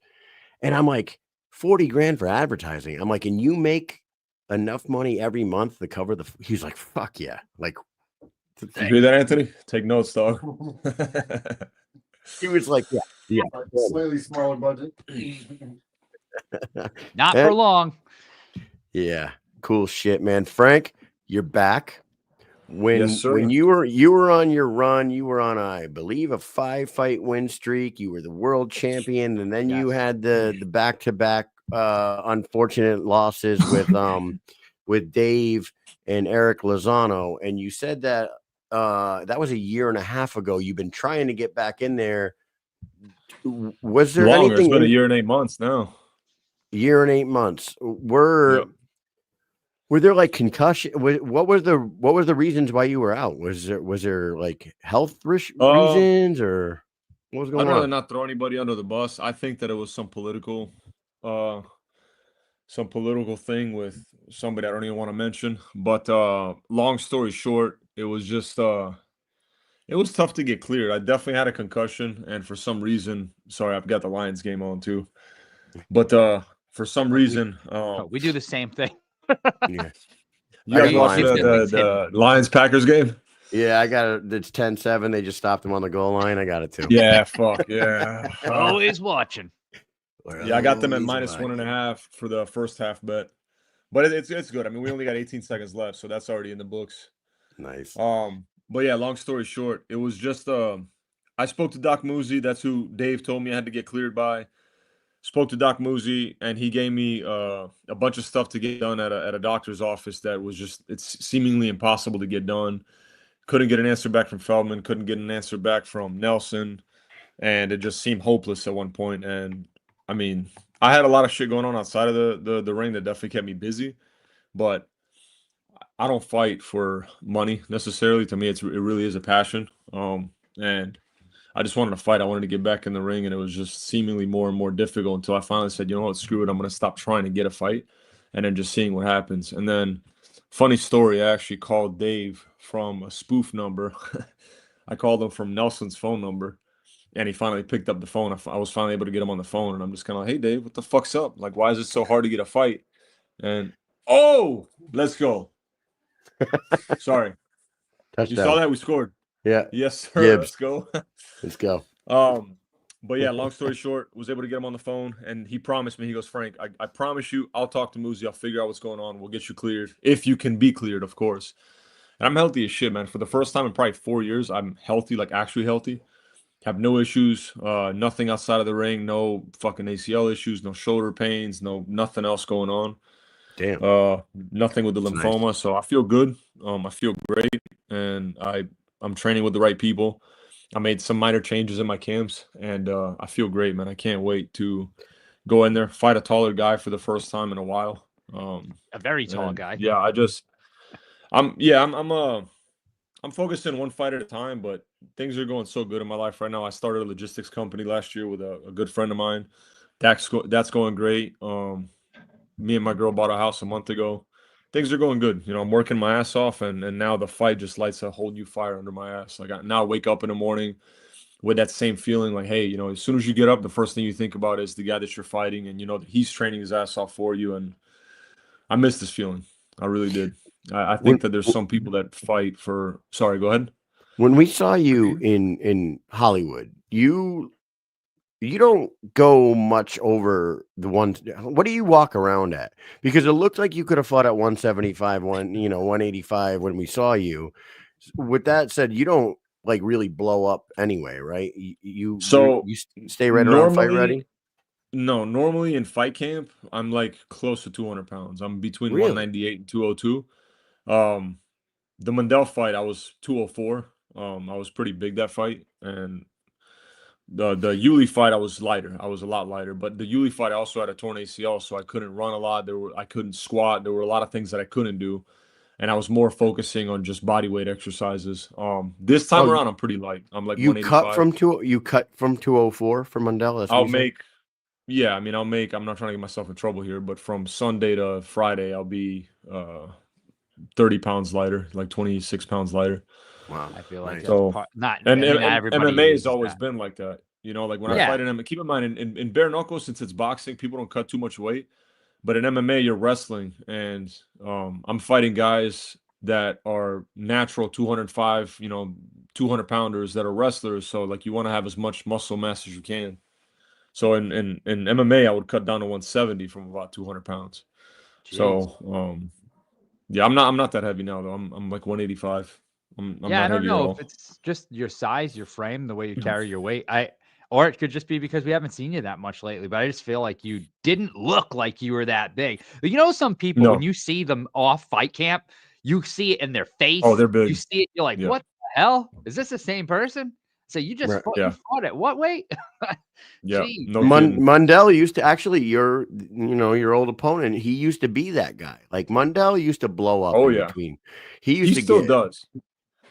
And I'm like, 40 grand for advertising. I'm like, and you make enough money every month to cover he's like, fuck yeah. Like, You hear that, Anthony? Take notes, dog. he was like, yeah. Slightly smaller budget. Not for long. Yeah. Cool shit, man. Frank, you're back. Yes, sir. When you were on your run, you were on, I believe, a 5-fight win streak. You were the world champion, and then you had the back-to-back unfortunate losses with Dave and Eric Lozano. And you said that that was a year and a half ago. You've been trying to get back in there. Was there Longer? anything? It's been a year and 8 months now. Year and 8 months. Were there like concussion? What was the reasons why you were out? Was there like health reasons or what was going on? I'd rather not throw anybody under the bus. I think that it was some political thing with somebody I don't even want to mention. But long story short, it was just it was tough to get cleared. I definitely had a concussion, and for some reason, sorry, I've got the Lions game on too. But for some reason, we do the same thing. Yeah. You guys watched the Lions Packers game? Yeah, I got it. It's 10-7. They just stopped him on the goal line. I got it too. Yeah, fuck yeah. Always watching. Yeah, I got them at -1.5 for the first half bet, but it's good. I mean, we only got 18 seconds left, so that's already in the books. Nice. But yeah, long story short, it was just I spoke to Doc Muzi. That's who Dave told me I had to get cleared by. Spoke to Doc Muzi, and he gave me a bunch of stuff to get done at a doctor's office that was it's seemingly impossible to get done. Couldn't get an answer back from Feldman, couldn't get an answer back from Nelson, and it just seemed hopeless at one point. And I mean, I had a lot of shit going on outside of the ring that definitely kept me busy, but I don't fight for money necessarily. To me, it really is a passion, and I just wanted to fight. I wanted to get back in the ring, and it was just seemingly more and more difficult until I finally said, you know what, screw it. I'm going to stop trying to get a fight and then just seeing what happens. And then, funny story, I actually called Dave from a spoof number. I called him from Nelson's phone number, and he finally picked up the phone. I was finally able to get him on the phone, and I'm just kind of like, hey, Dave, what the fuck's up? Like, why is it so hard to get a fight? And, oh, let's go. Sorry. Touchdown. You saw that? We scored. Yeah. Yes, sir. Gibbs. Let's go. Let's go. But yeah, long story short, was able to get him on the phone, and he promised me, he goes, Frank, I promise you, I'll talk to Muzi, I'll figure out what's going on, we'll get you cleared, if you can be cleared, of course. And I'm healthy as shit, man. For the first time in probably 4 years, I'm healthy, like actually healthy. Have no issues, nothing outside of the ring, no fucking ACL issues, no shoulder pains, nothing else going on. Damn. Nothing with the That's lymphoma, nice. So I feel good. I feel great, and I'm training with the right people. I made some minor changes in my camps, and I feel great, man. I can't wait to go in there, fight a taller guy for the first time in a while. A very tall guy. Yeah, I'm focusing one fight at a time, but things are going so good in my life right now. I started a logistics company last year with a good friend of mine. That's going great. Me and my girl bought a house a month ago. Things are going good. You know, I'm working my ass off, and now the fight just lights a whole new fire under my ass. Like, I now wake up in the morning with that same feeling like, hey, you know, as soon as you get up, the first thing you think about is the guy that you're fighting, and you know that he's training his ass off for you. And I miss this feeling. I really did. I think that there's some people that fight for. Sorry, go ahead. When we saw you in Hollywood, you you don't go much over the one. What do you walk around at? Because it looked like you could have fought at 175, 185 when we saw you. With that said, you don't like really blow up anyway, right? So Stay right around fight normally, ready. no, normally in fight camp, I'm like close to 200 pounds. I'm between Really? 198 and 202. The Mundell fight, I was 204. I was pretty big that fight, and the Yuli fight, I was lighter. I was a lot lighter, but the Yuli fight, I also had a torn ACL, so I couldn't run a lot. I couldn't squat. There were a lot of things that I couldn't do, and I was more focusing on just body weight exercises. This time Oh, around, I'm pretty light. I'm like you cut 185. from 204 for Mundell. That's what I'll you said? make, yeah. I mean, I'm not trying to get myself in trouble here, but from Sunday to Friday, I'll be 30 pounds lighter, like 26 pounds lighter. Wow. I feel like Nice. that's So, not. and, I mean, and, not and everybody MMA has uses always that. been like that. You know, like when Right. I fight in MMA, keep in mind in bare knuckles, since it's boxing, people don't cut too much weight. But in MMA, you're wrestling, and I'm fighting guys that are natural 205, 200 pounders that are wrestlers. So like you want to have as much muscle mass as you can. So in MMA, I would cut down to 170 from about 200 pounds. Jeez. So yeah, I'm not that heavy now though. I'm like 185. I'm Yeah, I not don't heavy at know all. if it's just your size, your frame, the way you carry your weight. Or it could just be because we haven't seen you that much lately. But I just feel like you didn't look like you were that big. But you know, some people, when No. you see them off fight camp, you see it in their face. Oh, they're You big. see it, you're like, Yeah. what the hell? Is this the same person? So you just Right. fought, Yeah. you fought at what weight? Yeah. Jeez. No kidding. Mundell used to actually your old opponent. He used to be that guy. Like Mundell used to blow up Oh in yeah. between. He used He to still get, does. He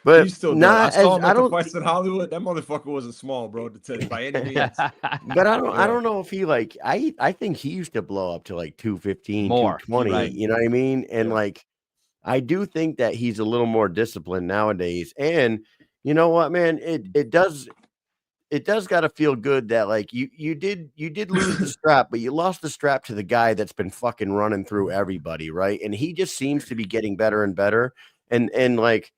but still does. I not saw as him I at the don't. fights in Hollywood. That motherfucker wasn't small, bro, by any means. But I Yeah. don't know if he like. I think he used to blow up to like 215, More, 220. right. You know what I mean? And Yeah. like, I do think that he's a little more disciplined nowadays. And you know what, man? It does got to feel good that like you did lose the strap, but you lost the strap to the guy that's been fucking running through everybody, right? And he just seems to be getting better and better. And like,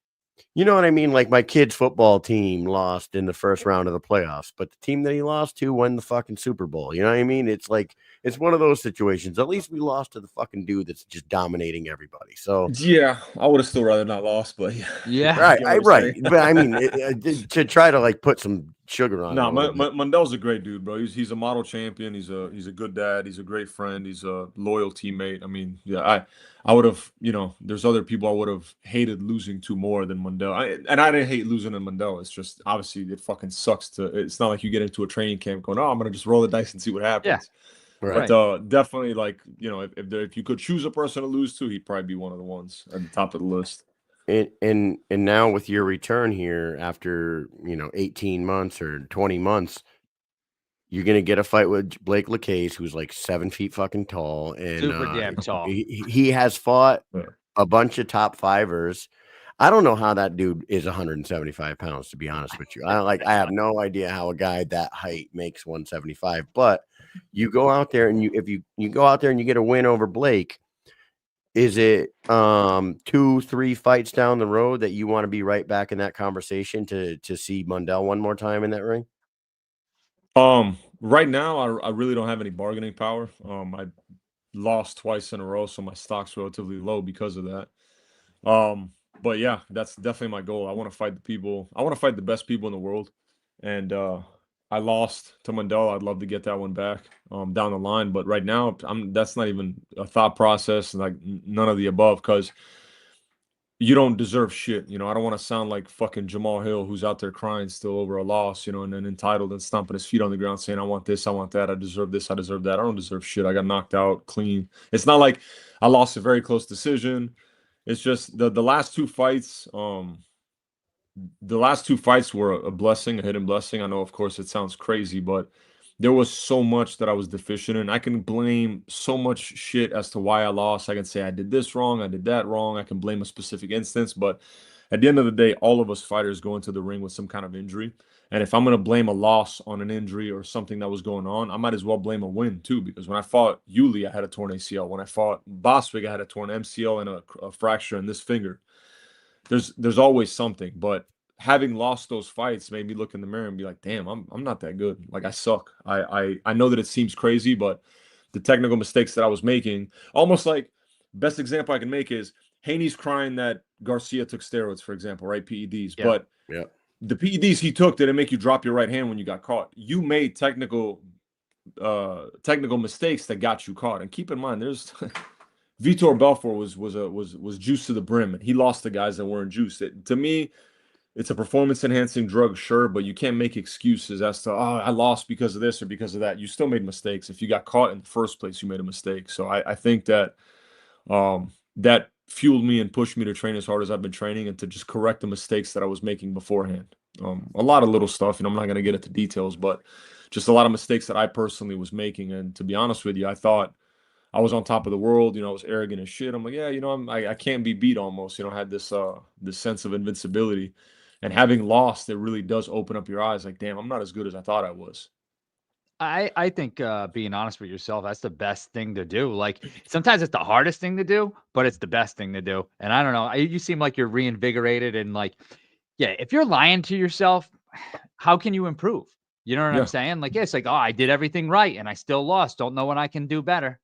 you know what I mean? Like my kid's football team lost in the first round of the playoffs, but the team that he lost to won the fucking Super Bowl. You know what I mean? It's like it's one of those situations. At least we lost to the fucking dude that's just dominating everybody. So Yeah, I would have still rather not lost, but yeah. Yeah. right, Get what you're right. saying. But I mean, to try to like put some sugar on it. No, a little bit. Mundell's a great dude, bro. He's a model champion. He's a good dad. He's a great friend. He's a loyal teammate. I mean, yeah, I would have, there's other people I would have hated losing to more than Mundell. And I didn't hate losing to Mundell. It's just obviously it fucking sucks to. It's not like you get into a training camp going, oh, I'm gonna just roll the dice and see what happens. Right. But definitely, like, if you could choose a person to lose to, he'd probably be one of the ones at the top of the list. And now with your return here after 18 months or 20 months, you're gonna get a fight with Blake LaCase, who's like 7 feet fucking tall, and Super damn tall. He has fought a bunch of top fivers. I don't know how that dude is 175 pounds, to be honest with you. I have no idea how a guy that height makes 175. But you go out there and if you go out there and you get a win over Blake. Is it 2-3 fights down the road that you want to be right back in that conversation to see Mundell one more time in that ring? Right now, I really don't have any bargaining power. I lost twice in a row, so my stock's relatively low because of that. But yeah, that's definitely my goal. I want to fight the people. I want to fight the best people in the world, and I lost to Mundell. I'd love to get that one back down the line, but right now, that's not even a thought process. Like none of the above, because you don't deserve shit. I don't want to sound like fucking Jamal Hill, who's out there crying still over a loss, and then entitled and stomping his feet on the ground saying, I want this, I want that, I deserve this, I deserve that. I don't deserve shit. I got knocked out clean. It's not like I lost a very close decision. It's just the last two fights, were a blessing, a hidden blessing. I know, of course, it sounds crazy, but there was so much that I was deficient in. I can blame so much shit as to why I lost. I can say I did this wrong, I did that wrong. I can blame a specific instance, but at the end of the day, all of us fighters go into the ring with some kind of injury. And if I'm going to blame a loss on an injury or something that was going on, I might as well blame a win too. Because when I fought Yuli, I had a torn ACL. When I fought Boswig, I had a torn MCL and a fracture in this finger. There's always something, but having lost those fights made me look in the mirror and be like, damn, I'm not that good. Like, I suck. I know that it seems crazy, but the technical mistakes that I was making, almost like, best example I can make is Haney's crying that Garcia took steroids, for example, right? PEDs. Yeah. But Yeah. the PEDs he took didn't make you drop your right hand when you got caught. You made technical mistakes that got you caught. And keep in mind, there's Vitor Belfort was juiced to the brim, and he lost the guys that weren't juiced. To me, it's a performance enhancing drug, sure, but you can't make excuses as to, oh, I lost because of this or because of that. You still made mistakes. If you got caught in the first place, you made a mistake. So I think that that fueled me and pushed me to train as hard as I've been training and to just correct the mistakes that I was making beforehand. A lot of little stuff, and I'm not going to get into details, but just a lot of mistakes that I personally was making. And to be honest with you, I thought I was on top of the world. I was arrogant as shit. I'm like, yeah, I can't be beat almost. I had this sense of invincibility. And having lost, it really does open up your eyes. Like, damn, I'm not as good as I thought I was. I think being honest with yourself, that's the best thing to do. Like, sometimes it's the hardest thing to do, but it's the best thing to do. And I don't know, you seem like you're reinvigorated and like, yeah, if you're lying to yourself, how can you improve? You know what Yeah. I'm saying? Like, it's like, oh, I did everything right and I still lost. Don't know what I can do better.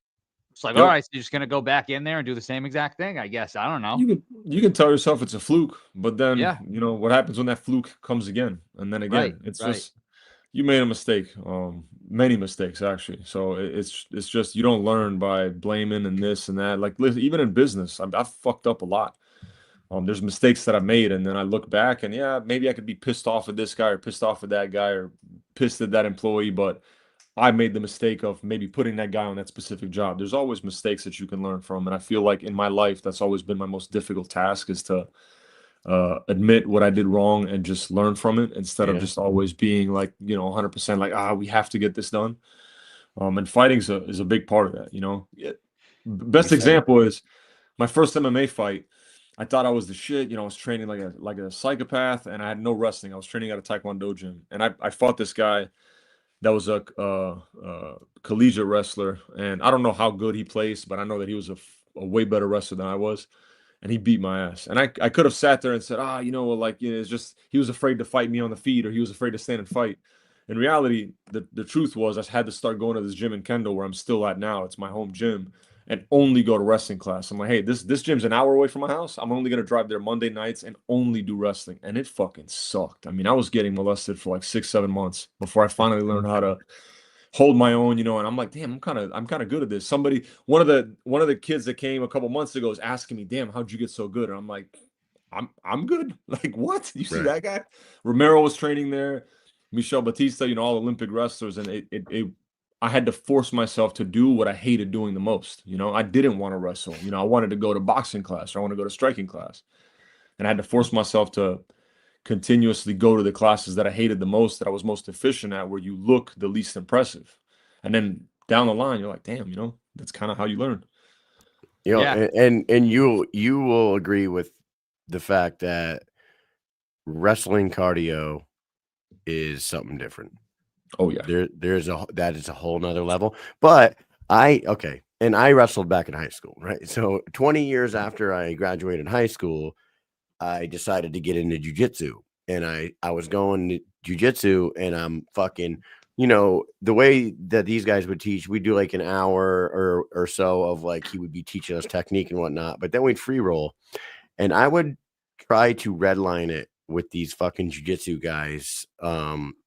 It's like, Yep. all right, so you're just gonna go back in there and do the same exact thing, I guess. I don't know. You can tell yourself it's a fluke, but then Yeah. what happens when that fluke comes again and then again? Right, It's right. just you made a mistake, many mistakes actually. So it's just you don't learn by blaming and this and that. Like, listen, even in business, I've fucked up a lot. There's mistakes that I made, and then I look back and yeah, maybe I could be pissed off at this guy or pissed off at that guy or pissed at that employee, but I made the mistake of maybe putting that guy on that specific job. There's always mistakes that you can learn from, and I feel like in my life that's always been my most difficult task is to admit what I did wrong and just learn from it instead of just always being like 100% like we have to get this done. And fighting is a big part of that. Best example is my first MMA fight. I thought I was the shit. I was training like a psychopath, and I had no wrestling. I was training at a Taekwondo gym, and I fought this guy that was a collegiate wrestler, and I don't know how good he placed, but I know that he was a way better wrestler than I was, and he beat my ass. And I could have sat there and said, it's just he was afraid to fight me on the feet, or he was afraid to stand and fight. In reality, the truth was I had to start going to this gym in Kendall where I'm still at now. It's my home gym, and only go to wrestling class. I'm like, hey, this gym's an hour away from my house. I'm only gonna drive there Monday nights and only do wrestling. And it fucking sucked. I mean, I was getting molested for like 6-7 months before I finally learned how to hold my own, and I'm like, damn, I'm kind of good at this. One of the kids that came a couple months ago is asking me, damn, how'd you get so good? And I'm like, I'm good. Like, what? You see that guy? Romero was training there, Michel Batista, all Olympic wrestlers, and I had to force myself to do what I hated doing the most. I didn't want to wrestle. I wanted to go to boxing class, or I want to go to striking class. And I had to force myself to continuously go to the classes that I hated the most, that I was most efficient at, where you look the least impressive. And then down the line, you're like, damn, that's kind of how you learn. Yeah. And you will agree with the fact that wrestling cardio is something different. Oh yeah, that is a whole nother level. But I wrestled back in high school, right? So 20 years after I graduated high school, I decided to get into jiu-jitsu, and I was going to jiu-jitsu, and I'm fucking, the way that these guys would teach, we'd do like an hour or so of like, he would be teaching us technique and whatnot, but then we'd free roll, and I would try to redline it with these fucking jiu-jitsu guys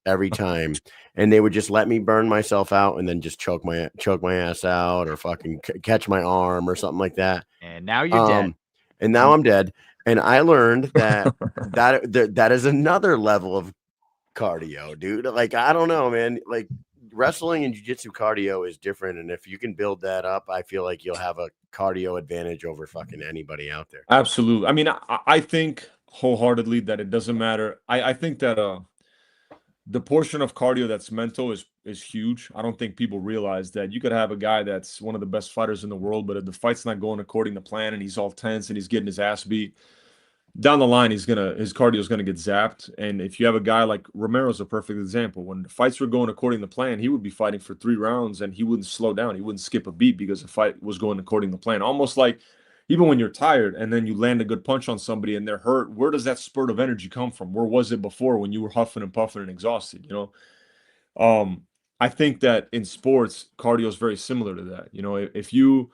every time, and they would just let me burn myself out and then just choke my ass out, or fucking catch my arm or something like that. And now you're dead. And now I'm dead. And I learned that that is another level of cardio, dude. Like, I don't know, man. Like, wrestling and jiu-jitsu cardio is different, and if you can build that up, I feel like you'll have a cardio advantage over fucking anybody out there. Absolutely. I mean, I think wholeheartedly that it doesn't matter. I think that the portion of cardio that's mental is huge. I don't think people realize that you could have a guy that's one of the best fighters in the world, but if the fight's not going according to plan and he's all tense and he's getting his ass beat, down the line his cardio is gonna get zapped. And if you have a guy like Romero's a perfect example. When the fights were going according to plan, he would be fighting for 3 rounds and he wouldn't slow down. He wouldn't skip a beat because the fight was going according to plan. Almost like even when you're tired and then you land a good punch on somebody and they're hurt, where does that spurt of energy come from? Where was it before when you were huffing and puffing and exhausted, you know? I think that in sports, cardio is very similar to that. You know, if you're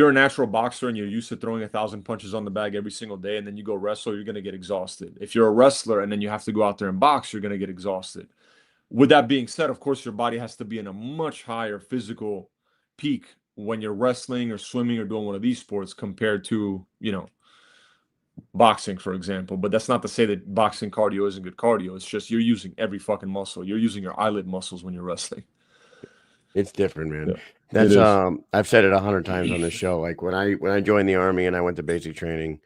a natural boxer and you're used to throwing 1,000 punches on the bag every single day, and then you go wrestle, you're going to get exhausted. If you're a wrestler and then you have to go out there and box, you're going to get exhausted. With that being said, of course, your body has to be in a much higher physical peak when you're wrestling or swimming or doing one of these sports compared to, you know, boxing, for example. But that's not to say that boxing cardio isn't good cardio. It's just you're using every fucking muscle. You're using your eyelid muscles when you're wrestling. It's different, man. Yeah, that's I've said it 100 times on this show. Like when I joined the Army and I went to basic training,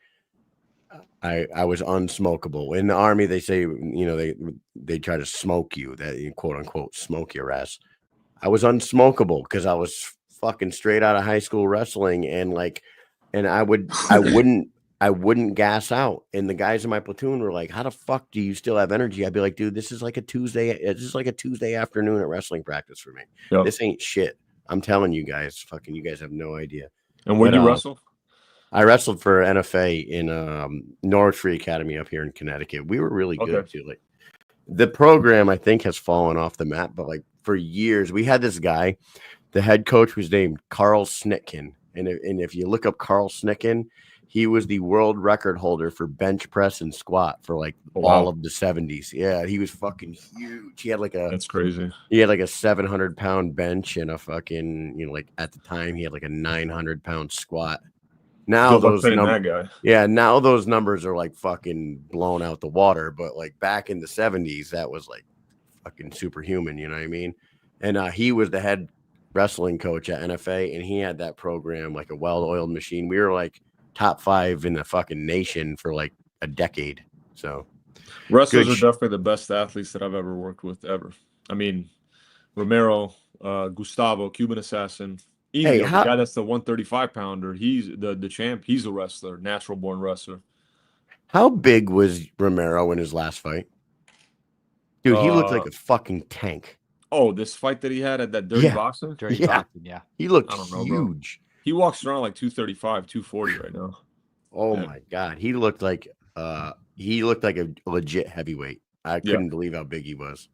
I was unsmokable. In the Army, they say, you know, they try to smoke you, that quote unquote smoke your ass. I was unsmokable because I was fucking straight out of high school wrestling, and I wouldn't gas out. And the guys in my platoon were like, how the fuck do you still have energy? I'd be like, dude, this is like a Tuesday afternoon at wrestling practice for me. Yep. This ain't shit. I'm telling you guys, you guys have no idea. And where do you wrestle? I wrestled for NFA in Norwich Free Academy up here in Connecticut. We were really good too. Like the program, I think, has fallen off the map, but like for years, we had this guy, the head coach was named Carl Snitkin. And if you look up Carl Snitkin, he was the world record holder for bench press and squat for like all of the 70s. Yeah, he was fucking huge. He had that's crazy. He had like a 700-pound bench and a fucking, you know, like at the time he had like a 900-pound squat. Now now those numbers are like fucking blown out the water. But like back in the 70s, that was like fucking superhuman. You know what I mean? And he was the head wrestling coach at NFA, and he had that program like a well-oiled machine. We were like top 5 in the fucking nation for like a decade. So wrestlers are definitely the best athletes that I've ever worked with ever. I mean, Romero, Gustavo, Cuban Assassin. Easy, the guy that's the 135-pounder. He's the champ. He's a wrestler, natural-born wrestler. How big was Romero in his last fight? Dude, he looked like a fucking tank. Oh, this fight that he had at that Dirty Boxing? Dirty Boxing, yeah. He looked huge. He walks around like 235, 240 right now. Oh my God. He looked like a legit heavyweight. I couldn't believe how big he was.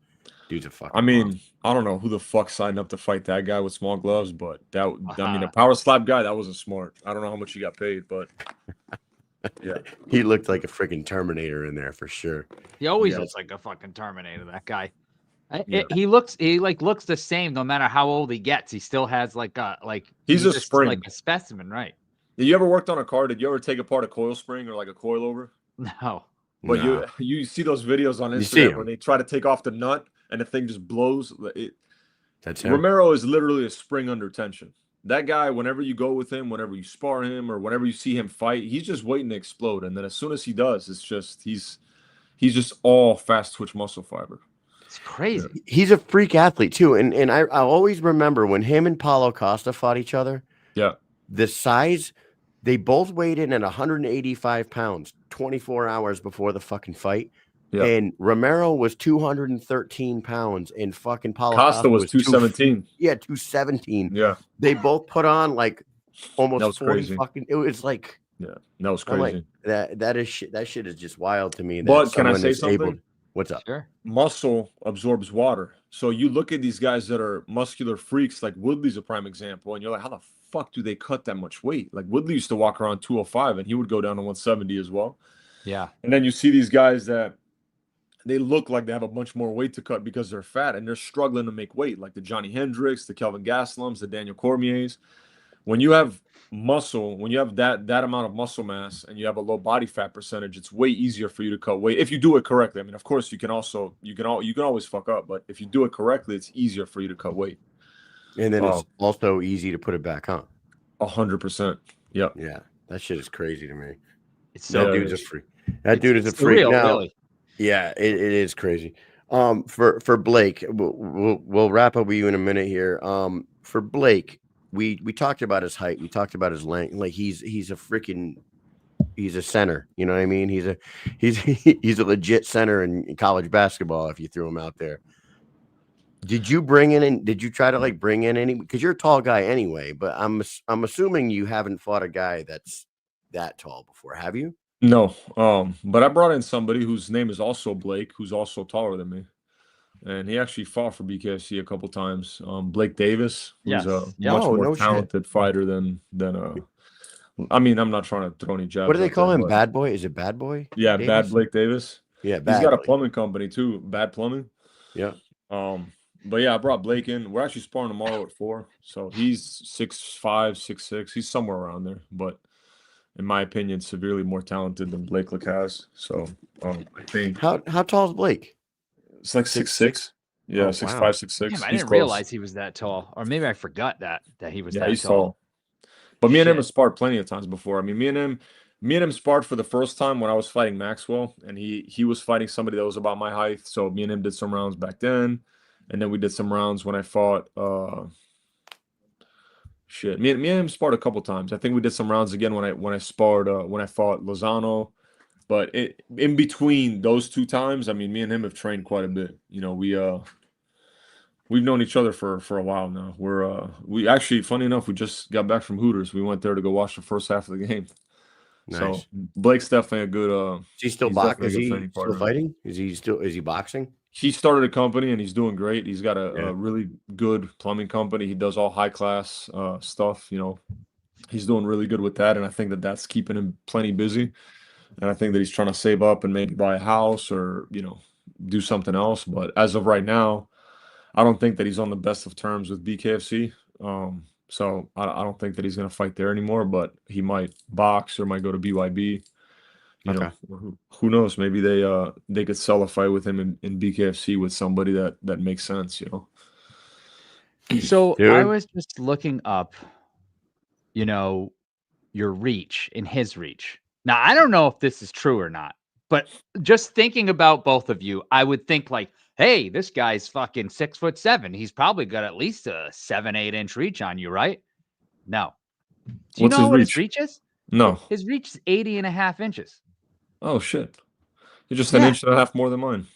Dude's a fucking I don't know who the fuck signed up to fight that guy with small gloves, but a power slap guy, that wasn't smart. I don't know how much he got paid, but yeah. He looked like a freaking Terminator in there for sure. He always looks like a fucking Terminator, that guy. He looks the same no matter how old he gets. He still has he's a spring, like a specimen, right? Did you ever worked on a car? Did you ever take apart a coil spring or like a coilover? No. But you see those videos on Instagram when they try to take off the nut and the thing just blows. That's him. Romero is literally a spring under tension. That guy, whenever you go with him, whenever you spar him, or whenever you see him fight, he's just waiting to explode. And then as soon as he does, it's just he's just all fast twitch muscle fiber. It's crazy. He's a freak athlete too. And I always remember when him and Paulo Costa fought each other. Yeah. The size, they both weighed in at 185 pounds 24 hours before the fucking fight. Yeah. And Romero was 213 pounds and fucking Paulo Costa was 217. 217. Yeah. They both put on like almost 40 crazy. Fucking, it was like, yeah, that was crazy. Like, that shit is just wild to me. But can I say something? What's up? Sure. Muscle absorbs water. So you look at these guys that are muscular freaks, like Woodley's a prime example, and you're like, how the fuck do they cut that much weight? Like Woodley used to walk around 205 and he would go down to 170 as well. Yeah. And then you see these guys that they look like they have a bunch more weight to cut because they're fat and they're struggling to make weight, like the Johnny Hendricks, the Kelvin Gaslams, the Daniel Cormiers. When you have muscle, when you have that amount of muscle mass and you have a low body fat percentage, it's way easier for you to cut weight if you do it correctly. I mean, of course, you can always fuck up, but if you do it correctly, it's easier for you to cut weight. And then it's also easy to put it back on. 100%. Yeah. Yeah. That shit is crazy to me. That dude's a freak. That dude is a freak. Real, now, really. Yeah, it is crazy. For Blake, we'll wrap up with you in a minute here. For Blake, we talked about his height, we talked about his length. Like he's a center. You know what I mean? He's a legit center in college basketball. If you threw him out there, did you try to like bring in any? Because you're a tall guy anyway. But I'm assuming you haven't fought a guy that's that tall before, have you? No, but I brought in somebody whose name is also Blake, who's also taller than me, and he actually fought for BKFC a couple times. Blake Davis, who's a Yes. much Oh, more no shit. talented fighter than I mean, I'm not trying to throw any jabs. What do they out call there, him? but Bad Boy? Is it Bad Boy? yeah, Davis? Bad Blake Davis. Yeah, He's Bad got a Blake. plumbing company too, Bad Plumbing. Yeah. But yeah, I brought Blake in. We're actually sparring tomorrow at 4. So he's 6'5", 6'6". He's somewhere around there, but in my opinion, severely more talented than Blake Lacaze. So I think How tall is Blake? it's like 6'6". Yeah, Oh, 6'5", wow. 6'6". Damn, I He's didn't close. realize he was that tall, or maybe I forgot that he was Yeah, that he's tall. tall. But me and him Shit. have sparred plenty of times before. I mean, me and him sparred for the first time when I was fighting Maxwell, and he was fighting somebody that was about my height. So me and him did some rounds back then, and then we did some rounds when I fought. Me and him sparred a couple times. I think we did some rounds again when I sparred when I fought Lozano. But in between those 2 times, I mean, me and him have trained quite a bit. You know, we've known each other for a while now. We actually, funny enough, we just got back from Hooters. We went there to go watch the first half of the game. Nice. So Blake's definitely a good. Is he still he's boxing? definitely a Is good he training still partner. fighting? Is he boxing? He started a company and he's doing great. He's got Yeah. a really good plumbing company. He does all high class stuff. You know, he's doing really good with that, and I think that that's keeping him plenty busy. And I think that he's trying to save up and maybe buy a house or do something else. But as of right now, I don't think that he's on the best of terms with BKFC. So I don't think that he's going to fight there anymore, but he might box or might go to BYB. You know, who knows? Maybe they could sell a fight with him in BKFC with somebody that makes sense, So Dude. I was just looking up, your reach and his reach. Now, I don't know if this is true or not, but just thinking about both of you, I would think like, hey, this guy's fucking 6'7". He's probably got at least a 7-8 inch reach on you, right? No. Do you What's know his what reach? his reach is? No. His reach is 80.5 inches. Oh, shit. You're just an inch and a half more than mine.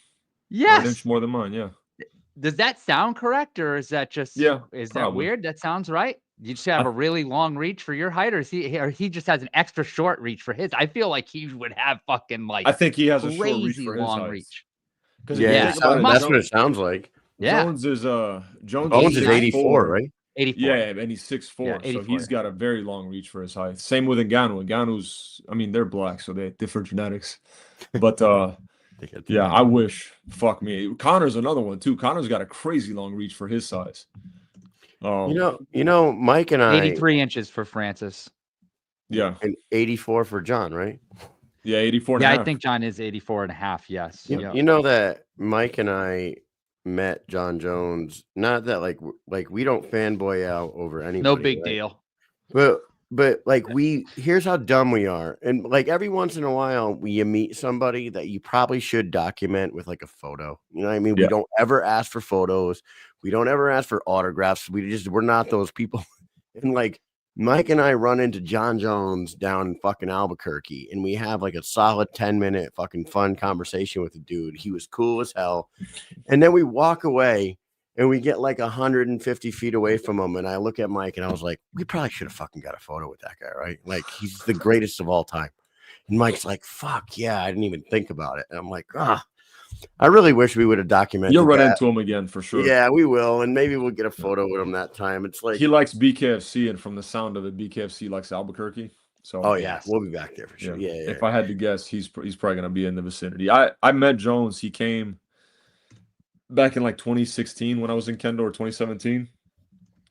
Yes. Or an inch more than mine, yeah. Does that sound correct, or is that just is that weird? That sounds right. You just have a really long reach for your height, or he just has an extra short reach for his. I feel like he would have fucking like I think he has a short reach crazy for his long height. reach. Because Yeah, if you think about that's it, what it sounds like. Yeah. Jones is Jones is 84, right? 84. Yeah, and he's 6'4", Yeah, so 84, he's got a very long reach for his height. Same with Ngannou. Ngannou's, I mean, they're black, so they have different genetics. But yeah, I wish. Fuck me. Connor's another one too. Connor's got a crazy long reach for his size. Mike and I 83 inches for Francis. Yeah. And 84 for John, right? Yeah, 84 and Yeah, a I half. think John is 84.5. Yes. You know that Mike and I met John Jones. Not that like we don't fanboy out over anybody. No big right? deal. But like here's how dumb we are. And like every once in a while you meet somebody that you probably should document with like a photo. You know what I mean? Yeah. We don't ever ask for photos. We don't ever ask for autographs. We're not those people. And like Mike and I run into John Jones down in fucking Albuquerque, and we have like a solid 10-minute fucking fun conversation with the dude. He was cool as hell. And then we walk away and we get like 150 feet away from him. And I look at Mike and I was like, we probably should have fucking got a photo with that guy, right? Like he's the greatest of all time. And Mike's like, fuck yeah, I didn't even think about it. And I'm like, I really wish we would have documented. You'll run into him again for sure. Yeah, we will. And maybe we'll get a photo with him that time. It's like he likes BKFC, and from the sound of it, BKFC likes Albuquerque. So we'll be back there for sure. Yeah. If I had to guess, he's probably gonna be in the vicinity. I met Jones. He came back in like 2016 when I was in Kendo, or 2017.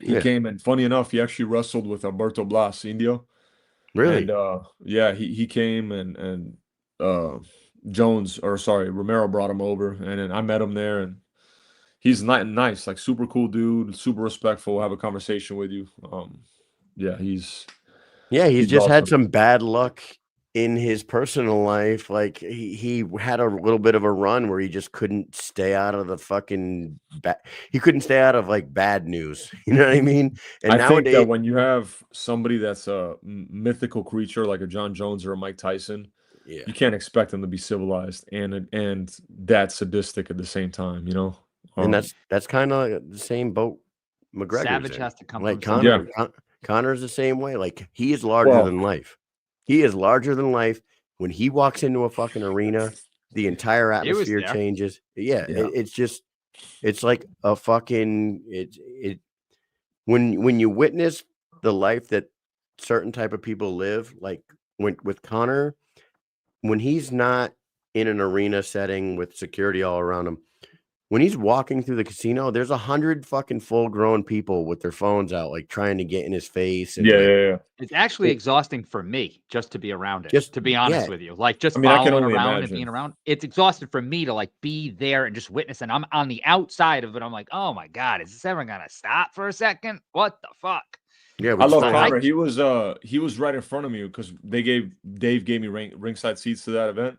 He came, and funny enough, he actually wrestled with Alberto Blas Indio. Really? And he came and Romero brought him over, and then I met him there, and he's nice, like super cool dude, super respectful, have a conversation with you. He's just awesome. had some bad luck in his personal life. Like he had a little bit of a run where he just couldn't stay out of the fucking he couldn't stay out of like bad news. You know what I mean? And I nowadays, think that when you have somebody that's a mythical creature like a John Jones or a Mike Tyson, you can't expect them to be civilized and that sadistic at the same time, and that's kind of the same boat McGregor's Savage in. has to come like from Connor's the same way. Like he is larger than life. He is larger than life. When he walks into a fucking arena, the entire He was atmosphere there. changes. Yeah, Yeah. it's like a fucking when you witness the life that certain type of people live, like with Connor, when he's not in an arena setting with security all around him, when he's walking through the casino, there's 100 fucking full-grown people with their phones out, like trying to get in his face. And Yeah. It's actually exhausting for me just to be around it. Just- to be honest yeah. with you, like just I mean, I can following only around and imagine. being around. It's exhausting for me to like be there and just witness. And I'm on the outside of it. I'm like, oh my god, is this ever gonna stop for a second? What the fuck? Yeah, I love fine. Connor. He was right in front of me because Dave gave me ringside seats to that event.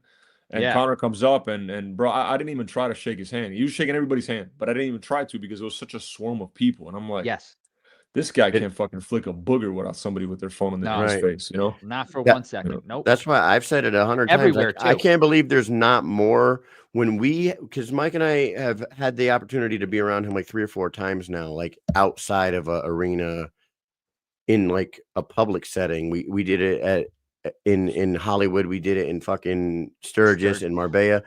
And Yeah. Connor comes up and bro, I didn't even try to shake his hand. He was shaking everybody's hand, but I didn't even try to because it was such a swarm of people. And I'm like, Yes, this guy can't fucking flick a booger without somebody with their phone in No. his Right. face, you know? not for That- 1 second. Nope. That's why I've said it 100 times. Everywhere, I too. can't believe there's not more because Mike and I have had the opportunity to be around him like 3 or 4 times now, like outside of a arena in like a public setting. We did it in Hollywood. We did it in fucking Sturgis and Marbella.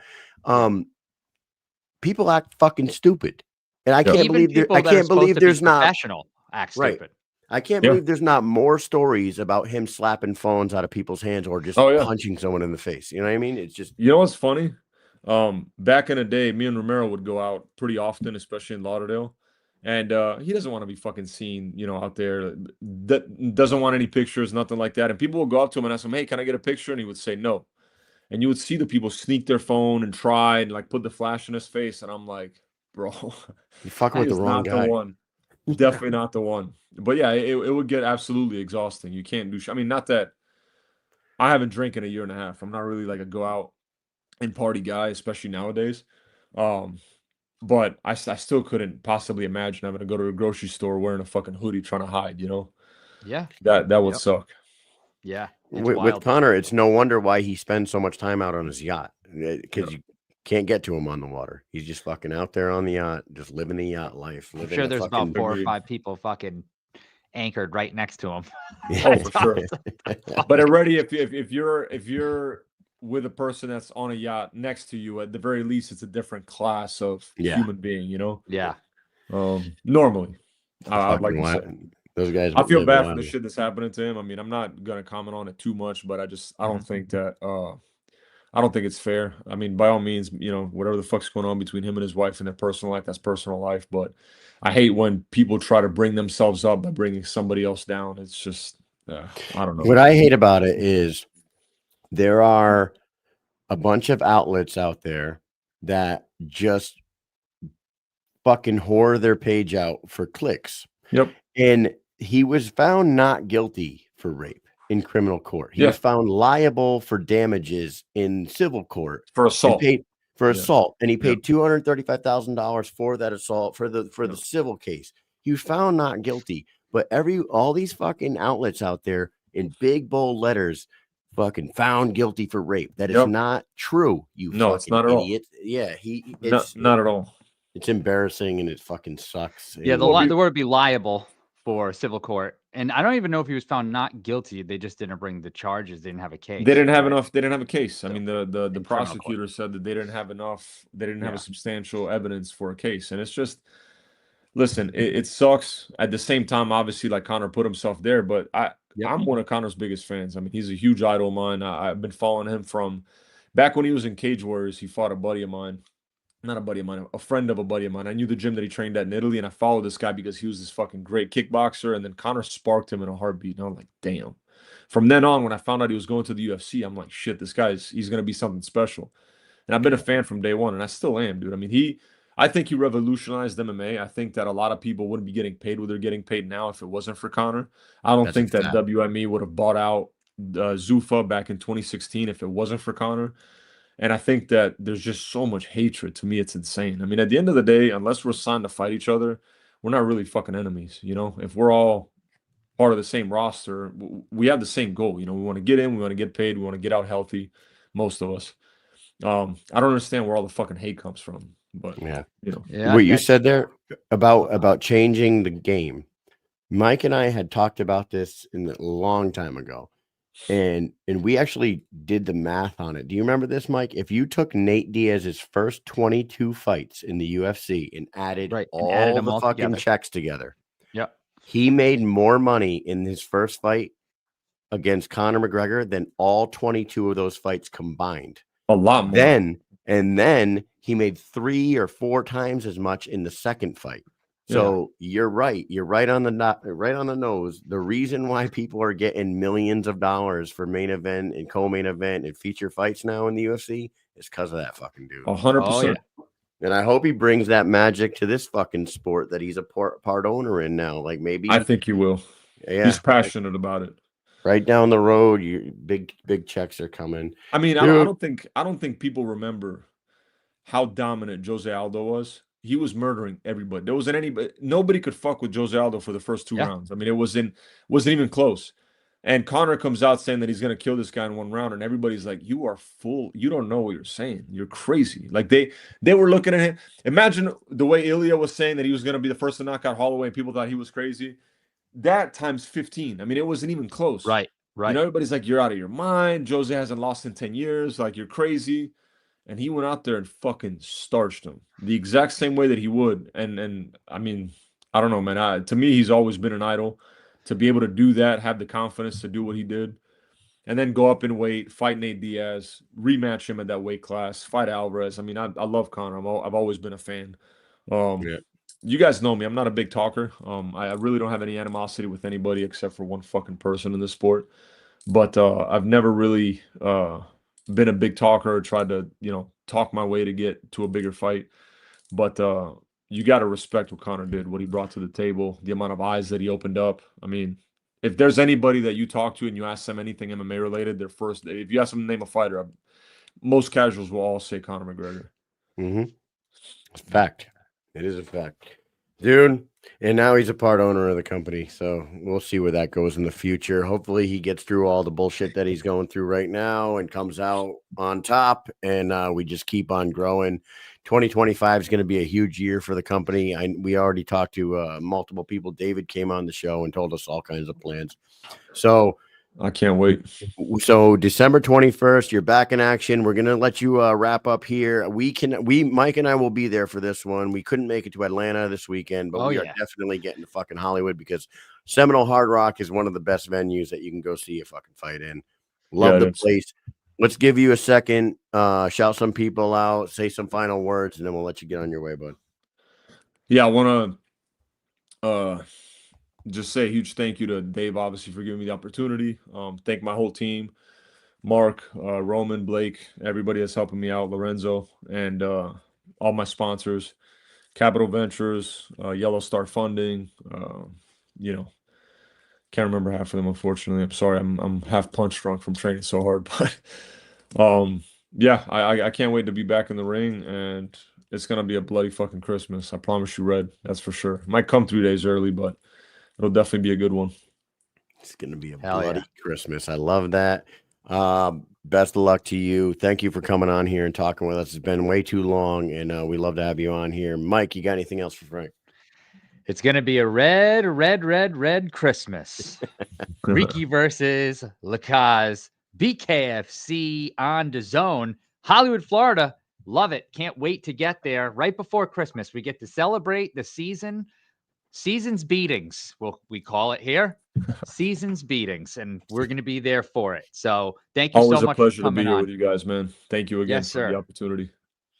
People act fucking stupid. And I can't Even believe people I that are can't supposed believe to be there's not professional act Right. stupid. I can't Yeah. believe there's not more stories about him slapping phones out of people's hands or just Oh, yeah. punching someone in the face. You know what I mean? It's just You know what's funny? Back in the day, me and Romero would go out pretty often, especially in Lauderdale. And he doesn't want to be fucking seen, you know, out there. Doesn't want any pictures, nothing like that. And people would go up to him and ask him, "Hey, can I get a picture?" And he would say no. And you would see the people sneak their phone and try and like put the flash in his face. And I'm like, bro, you're fucking that with the is wrong not guy. the one. Definitely not the one. But yeah, it would get absolutely exhausting. You can't do. I mean, not that I haven't drank in a year and a half. I'm not really like a go out and party guy, especially nowadays. But I still couldn't possibly imagine having to go to a grocery store wearing a fucking hoodie trying to hide, you know? Yeah. That would Yep. suck. Yeah. It's With wild. Connor, it's no wonder why he spends so much time out on his yacht because you can't get to him on the water. He's just fucking out there on the yacht, just living the yacht life. I'm living sure the there's fucking, about 4 or Agreed. 5 people fucking anchored right next to him. Oh, for sure. But already, if you're with a person that's on a yacht next to you, at the very least, it's a different class of Yeah. human being, you know? Yeah. Normally, I'd fucking like to wild. say. Those guys. I feel live bad for wild. the shit that's happening to him. I mean, I'm not gonna comment on it too much, but I don't think that I don't think it's fair. I mean, by all means, you know, whatever the fuck's going on between him and his wife and their personal life, that's personal life. But I hate when people try to bring themselves up by bringing somebody else down. It's just, I don't know. What I hate about it is there are a bunch of outlets out there that just fucking whore their page out for clicks. Yep. And he was found not guilty for rape in criminal court. He was found liable for damages in civil court For assault. assault, and he paid $235,000 for that assault for the civil case. He was found not guilty, but all these fucking outlets out there in big bold letters, fucking found guilty for rape. That is not true. You No, fucking it's not at all. idiot. Yeah, Not at all. It's embarrassing and it fucking sucks. Yeah, And- the word would be liable for civil court. And I don't even know if he was found not guilty. They just didn't bring the charges. They didn't have a case. They didn't have enough. They didn't have a case. I mean, the criminal prosecutor said that they didn't have enough. They didn't have a substantial evidence for a case. And it's just, listen, it sucks. At the same time, obviously, like Connor put himself there, but I'm one of Connor's biggest fans. I mean, he's a huge idol of mine. I've been following him from back when he was in Cage Warriors. He fought a buddy of mine. Not a buddy of mine, a friend of a buddy of mine. I knew the gym that he trained at in Italy, and I followed this guy because he was this fucking great kickboxer. And then Connor sparked him in a heartbeat. And I'm like, damn. From then on, when I found out he was going to the UFC, I'm like, shit, he's going to be something special. And I've been a fan from day one, and I still am, dude. I mean, I think he revolutionized MMA. I think that a lot of people wouldn't be getting paid what they're getting paid now if it wasn't for Connor. I don't think that WME would have bought out Zuffa back in 2016 if it wasn't for Connor. And I think that there's just so much hatred. To me, it's insane. I mean, at the end of the day, unless we're signed to fight each other, we're not really fucking enemies. You know, if we're all part of the same roster, we have the same goal. You know, we want to get in, we want to get paid, we want to get out healthy. Most of us. I don't understand where all the fucking hate comes from. But you know, what you said there about changing the game. Mike and I had talked about this a long time ago. And we actually did the math on it. Do you remember this, Mike? If you took Nate Diaz's first 22 fights in the UFC and added Right, and all added them the all fucking together. checks together, Yep. he made more money in his first fight against Conor McGregor than all 22 of those fights combined. A lot more. Then he made 3 or 4 times as much in the second fight. So you're right. You're right on the nose. The reason why people are getting millions of dollars for main event and co-main event and feature fights now in the UFC is because of that fucking dude. 100%. And I hope he brings that magic to this fucking sport that he's a part owner in now. Like maybe I think he will. Yeah, he's passionate about it. Right down the road, big checks are coming. I mean, I don't think people remember how dominant Jose Aldo was. He was murdering everybody. There wasn't nobody could fuck with Jose Aldo for the first 2 rounds. I mean, it wasn't even close. And Conor comes out saying that he's going to kill this guy in 1 round, and everybody's like, "You are full. You don't know what you're saying. You're crazy." Like they were looking at him. Imagine the way Ilya was saying that he was going to be the first to knock out Holloway, and people thought he was crazy. That times 15. I mean, it wasn't even close. Right. You know, everybody's like, "You're out of your mind. Jose hasn't lost in 10 years. Like, you're crazy." And he went out there and fucking starched him the exact same way that he would. And I mean, I don't know, man. To me, he's always been an idol. To be able to do that, have the confidence to do what he did, and then go up in weight, fight Nate Diaz, rematch him at that weight class, fight Alvarez. I mean, I love Conor. I've always been a fan. You guys know me. I'm not a big talker. I really don't have any animosity with anybody except for one fucking person in this sport. But I've never really been a big talker or tried to, talk my way to get to a bigger fight. But you got to respect what Conor did, what he brought to the table, the amount of eyes that he opened up. I mean, if there's anybody that you talk to and you ask them anything MMA related, if you ask them to name a fighter, most casuals will all say Conor McGregor. It's a fact. It is a fact. Dude, and now he's a part owner of the company, so we'll see where that goes in the future. Hopefully he gets through all the bullshit that he's going through right now and comes out on top, and we just keep on growing. 2025 is going to be a huge year for the company. We already talked to multiple people. David came on the show and told us all kinds of plans. So I can't wait. So December 21st, you're back in action. We're going to let you wrap up here. Mike and I will be there for this one. We couldn't make it to Atlanta this weekend, but we are definitely getting to fucking Hollywood because Seminole Hard Rock is one of the best venues that you can go see a fucking fight in. Love the place. Let's give you a second, shout some people out, say some final words, and then we'll let you get on your way, bud. Yeah, I want to just say a huge thank you to Dave, obviously, for giving me the opportunity. Thank my whole team, Mark, Roman, Blake, everybody that's helping me out, Lorenzo, and all my sponsors, Capital Ventures, Yellow Star Funding. Can't remember half of them, unfortunately. I'm sorry. I'm half punch drunk from training so hard, but I can't wait to be back in the ring, and it's gonna be a bloody fucking Christmas. I promise you, Red. That's for sure. Might come 3 days early, but it'll definitely be a good one. It's gonna be a bloody Christmas. I love that. Best of luck to you. Thank you for coming on here and talking with us. It's been way too long, and we love to have you on here. Mike, you got anything else for Frank? It's going to be a red Christmas. Ricchi versus Lacaz, BKFC on DAZN, Hollywood, Florida. Love it. Can't wait to get there. Right before Christmas, we get to celebrate the season's beatings. We call it here. Season's beatings, and we're going to be there for it. So thank you Always so much a pleasure for to be coming here on. with you guys, man. Thank you again for the opportunity.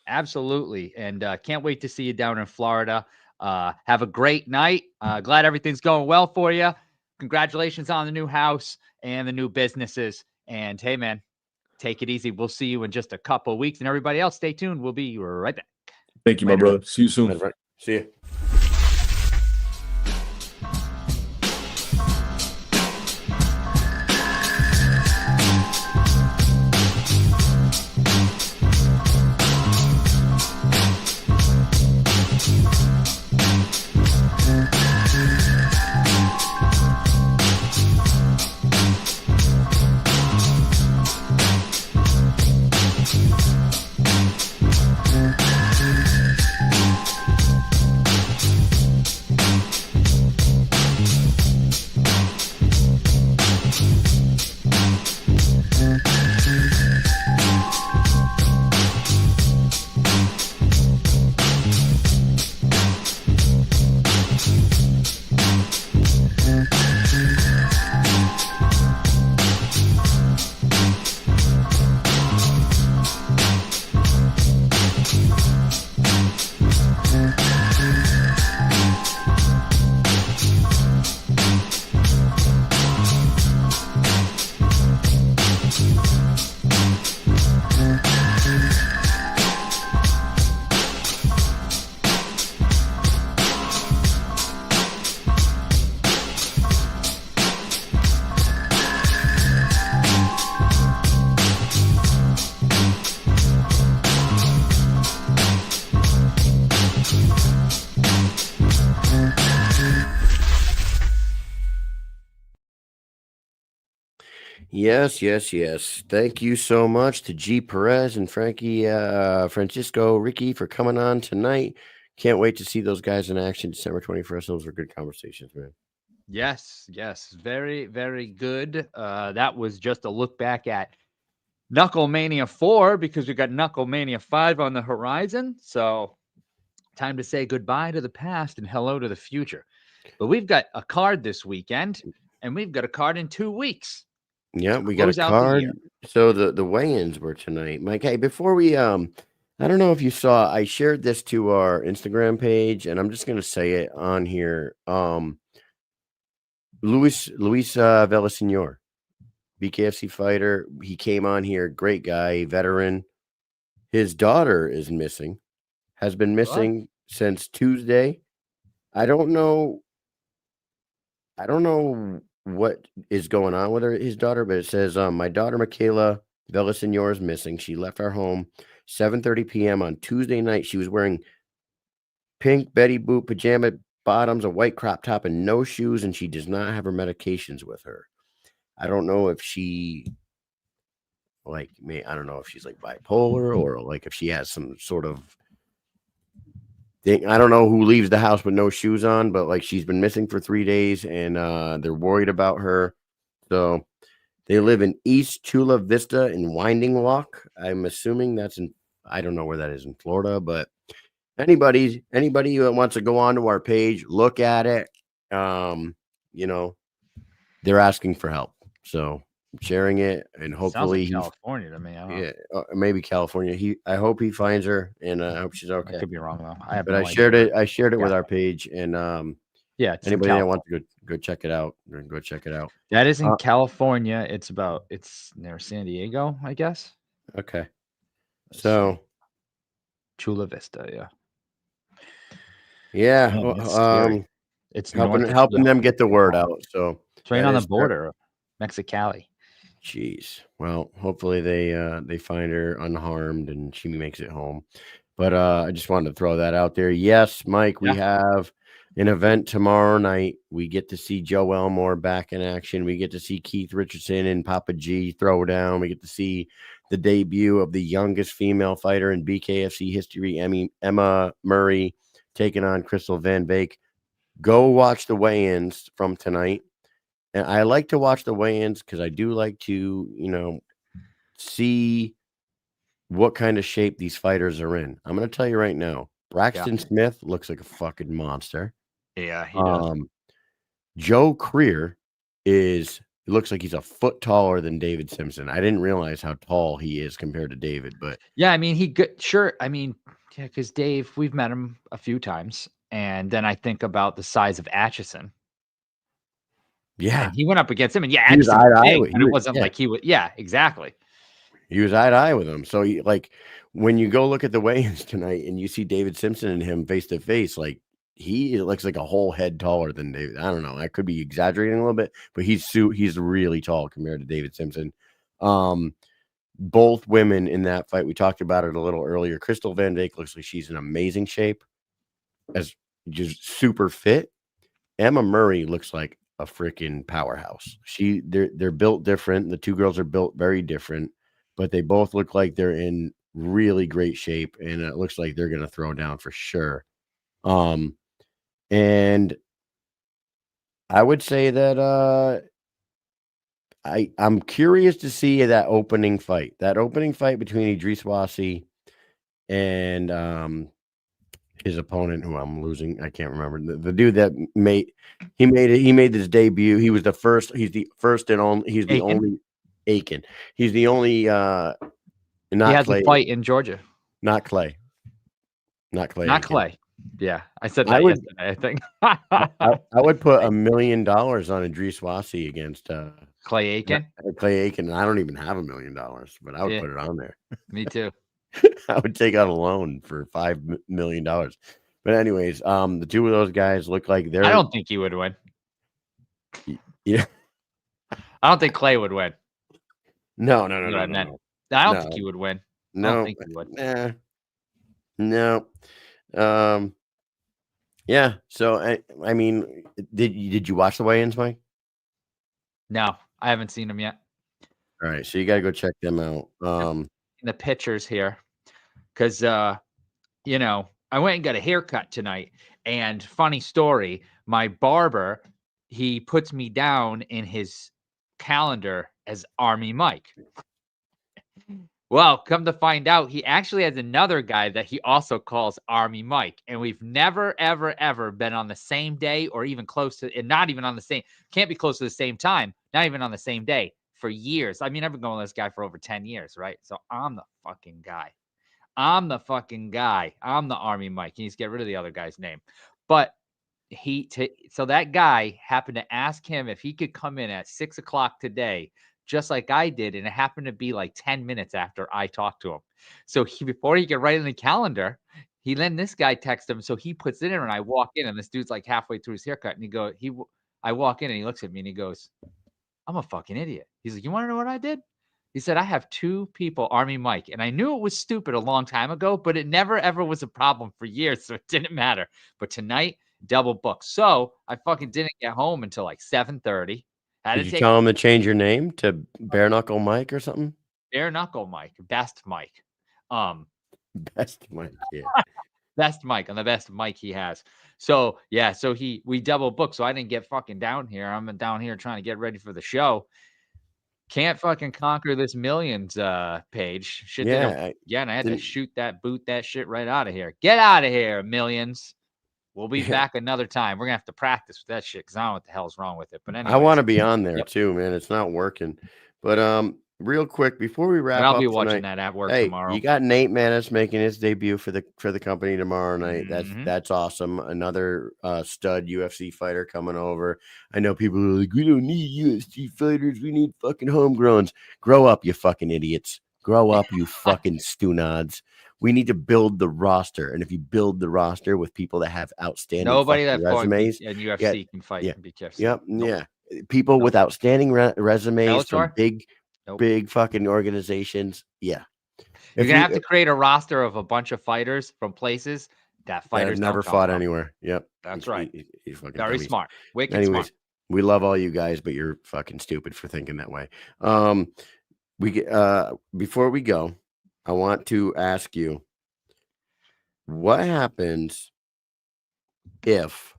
Absolutely. And can't wait to see you down in Florida. Have a great night. Glad everything's going well for you. Congratulations on the new house and the new businesses. And hey, man, take it easy. We'll see you in just a couple of weeks. And everybody else, stay tuned. We'll be right back. Thank you, my brother. See you soon. See you. Yes. Thank you so much to G Perez and Francesco Ricchi for coming on tonight. Can't wait to see those guys in action December 21st. Those were good conversations, man. Yes. Very, very good. That was just a look back at Knuckle Mania 4 because we got Knuckle Mania 5 on the horizon. So time to say goodbye to the past and hello to the future. But we've got a card this weekend and we've got a card in 2 weeks. Yeah, we got a Close out the card. year. So the weigh-ins were tonight. Mike, hey, before we I don't know if you saw, I shared this to our Instagram page, and I'm just gonna say it on here. Luis Villasenor, BKFC fighter. He came on here, great guy, veteran. His daughter is missing, has been missing since Tuesday. I don't know what is going on with his daughter, but it says, my daughter Michaela Villasenor is missing. She left our home 7:30 p.m. on Tuesday night. She was wearing pink Betty Boop pajama bottoms, a white crop top, and no shoes, and she does not have her medications with her. I don't know if she I don't know if she's like bipolar or like if she has some sort of thing. I don't know who leaves the house with no shoes on, but like she's been missing for 3 days, and they're worried about her. So they live in East Chula Vista in Winding Walk. I'm assuming that's in, I don't know where that is in Florida, but anybody who wants to go onto our page, look at it. They're asking for help. So I'm sharing it, and hopefully Sounds like California to me. I don't know. maybe California. I hope he finds her, and I hope she's okay. I could be wrong though. I have But no I idea. shared it with our page, and it's in anybody that California. wants to go check it out, go check it out. That is in California. It's near San Diego, I guess. Okay. Let's So see. Chula Vista, yeah. Yeah, Man, it's scary. It's north of helping them get the word Tijuana. out. So It's right on the border of Mexicali. Jeez. Well, hopefully they find her unharmed and she makes it home. But I just wanted to throw that out there. Yes, Mike, we have an event tomorrow night. We get to see Joe Elmore back in action. We get to see Keith Richardson and Papa G throw down. We get to see the debut of the youngest female fighter in BKFC history, Emma Murray, taking on Crystal Van Beek. Go watch the weigh-ins from tonight. And I like to watch the weigh-ins because I do like to, see what kind of shape these fighters are in. I'm going to tell you right now, Braxton Smith looks like a fucking monster. Yeah, he does. Joe Creer looks like he's a foot taller than David Simpson. I didn't realize how tall he is compared to David, but yeah, I mean, because Dave, we've met him a few times, and then I think about the size of Atchison. Yeah, and he went up against him, and he was eye to eye with him. It wasn't like he would. Yeah, exactly. He was eye to eye with him. So, when you go look at the weigh-ins tonight and you see David Simpson and him face to face, he looks like a whole head taller than David. I don't know. I could be exaggerating a little bit, but he's really tall compared to David Simpson. Both women in that fight, we talked about it a little earlier. Crystal Van Beek looks like she's in amazing shape, as just super fit. Emma Murray looks like a freaking powerhouse. They're built different. The two girls are built very different, but they both look like they're in really great shape, and it looks like they're going to throw down for sure. And I would say that I'm curious to see that opening fight between Idris Wasi and his opponent, who I'm losing. I can't remember the dude that made his debut. He's the first and only. He's the only Aiken. He's the only. Not he has Clay. A fight in Georgia. Not Clay. Not Clay. Not Aiken. Clay. Yeah, I said that yesterday, I think. I would put $1 million on Idris Wasi against Clay Aiken. Clay Aiken, and I don't even have $1 million, but I would put it on there. Me too. I would take out a loan for $5 million. But anyways, the two of those guys look like they're. I don't think he would win. Yeah. I don't think Clay would win. No. I don't think he would win. No, I don't think he would. No. Yeah. So I mean, did you watch the weigh-ins, Mike? No, I haven't seen him yet. All right, so you got to go check them out. In the pictures here, because you know, I went and got a haircut tonight, and funny story, my barber, he puts me down in his calendar as Army Mike. Well, come to find out, he actually has another guy that he also calls Army Mike, and we've never, ever, ever been on the same day or even close to, and not even on the same, can't be close to the same time, not even on the same day for years. I mean, I've been going with this guy for over 10 years, right? So I'm the fucking guy. I'm the fucking guy. I'm the Army Mike. He needs to get rid of the other guy's name. But so that guy happened to ask him if he could come in at 6 o'clock today, just like I did. And it happened to be like 10 minutes after I talked to him. So before he could write in the calendar, then this guy texts him. So he puts it in, and I walk in, and this dude's like halfway through his haircut. And I walk in, and he looks at me and he goes, I'm a fucking idiot. He's like, you want to know what I did? He said, I have 2 people, Army Mike. And I knew it was stupid a long time ago, but it never, ever was a problem for years. So it didn't matter. But tonight, double booked. So I fucking didn't get home until like 7:30. Did you tell him to change your name to Bare Knuckle Mike or something? Bare Knuckle Mike. Best Mike. Best Mike, yeah. Best Mike, on the best mic he has. So yeah, so we double booked. So I didn't get fucking down here. I'm down here trying to get ready for the show. Can't fucking conquer this millions page. Shit. And I had to boot that shit right out of here. Get out of here, millions. We'll be back another time. We're gonna have to practice with that shit because I don't know what the hell's wrong with it. But anyway, I want to be on there too, man. It's not working. But real quick before we wrap up, I'll be watching that at work tomorrow. You got Nate Manis making his debut for the company tomorrow night. That's awesome. Another stud UFC fighter coming over. I know people are like, we don't need UFC fighters. We need fucking homegrowns. Grow up, you fucking idiots. Grow up, you fucking stunads. We need to build the roster, and if you build the roster with people that have outstanding resumes, and UFC can fight in BKFC. Yep, yeah, people with outstanding resumes from big fucking organizations. Yeah, you're gonna have to create a roster of a bunch of fighters from places that fighters never fought anywhere. Yep, that's right. He's fucking very smart. Wicked Anyways, smart. We love all you guys, but you're fucking stupid for thinking that way. Before we go, I want to ask you, what happens if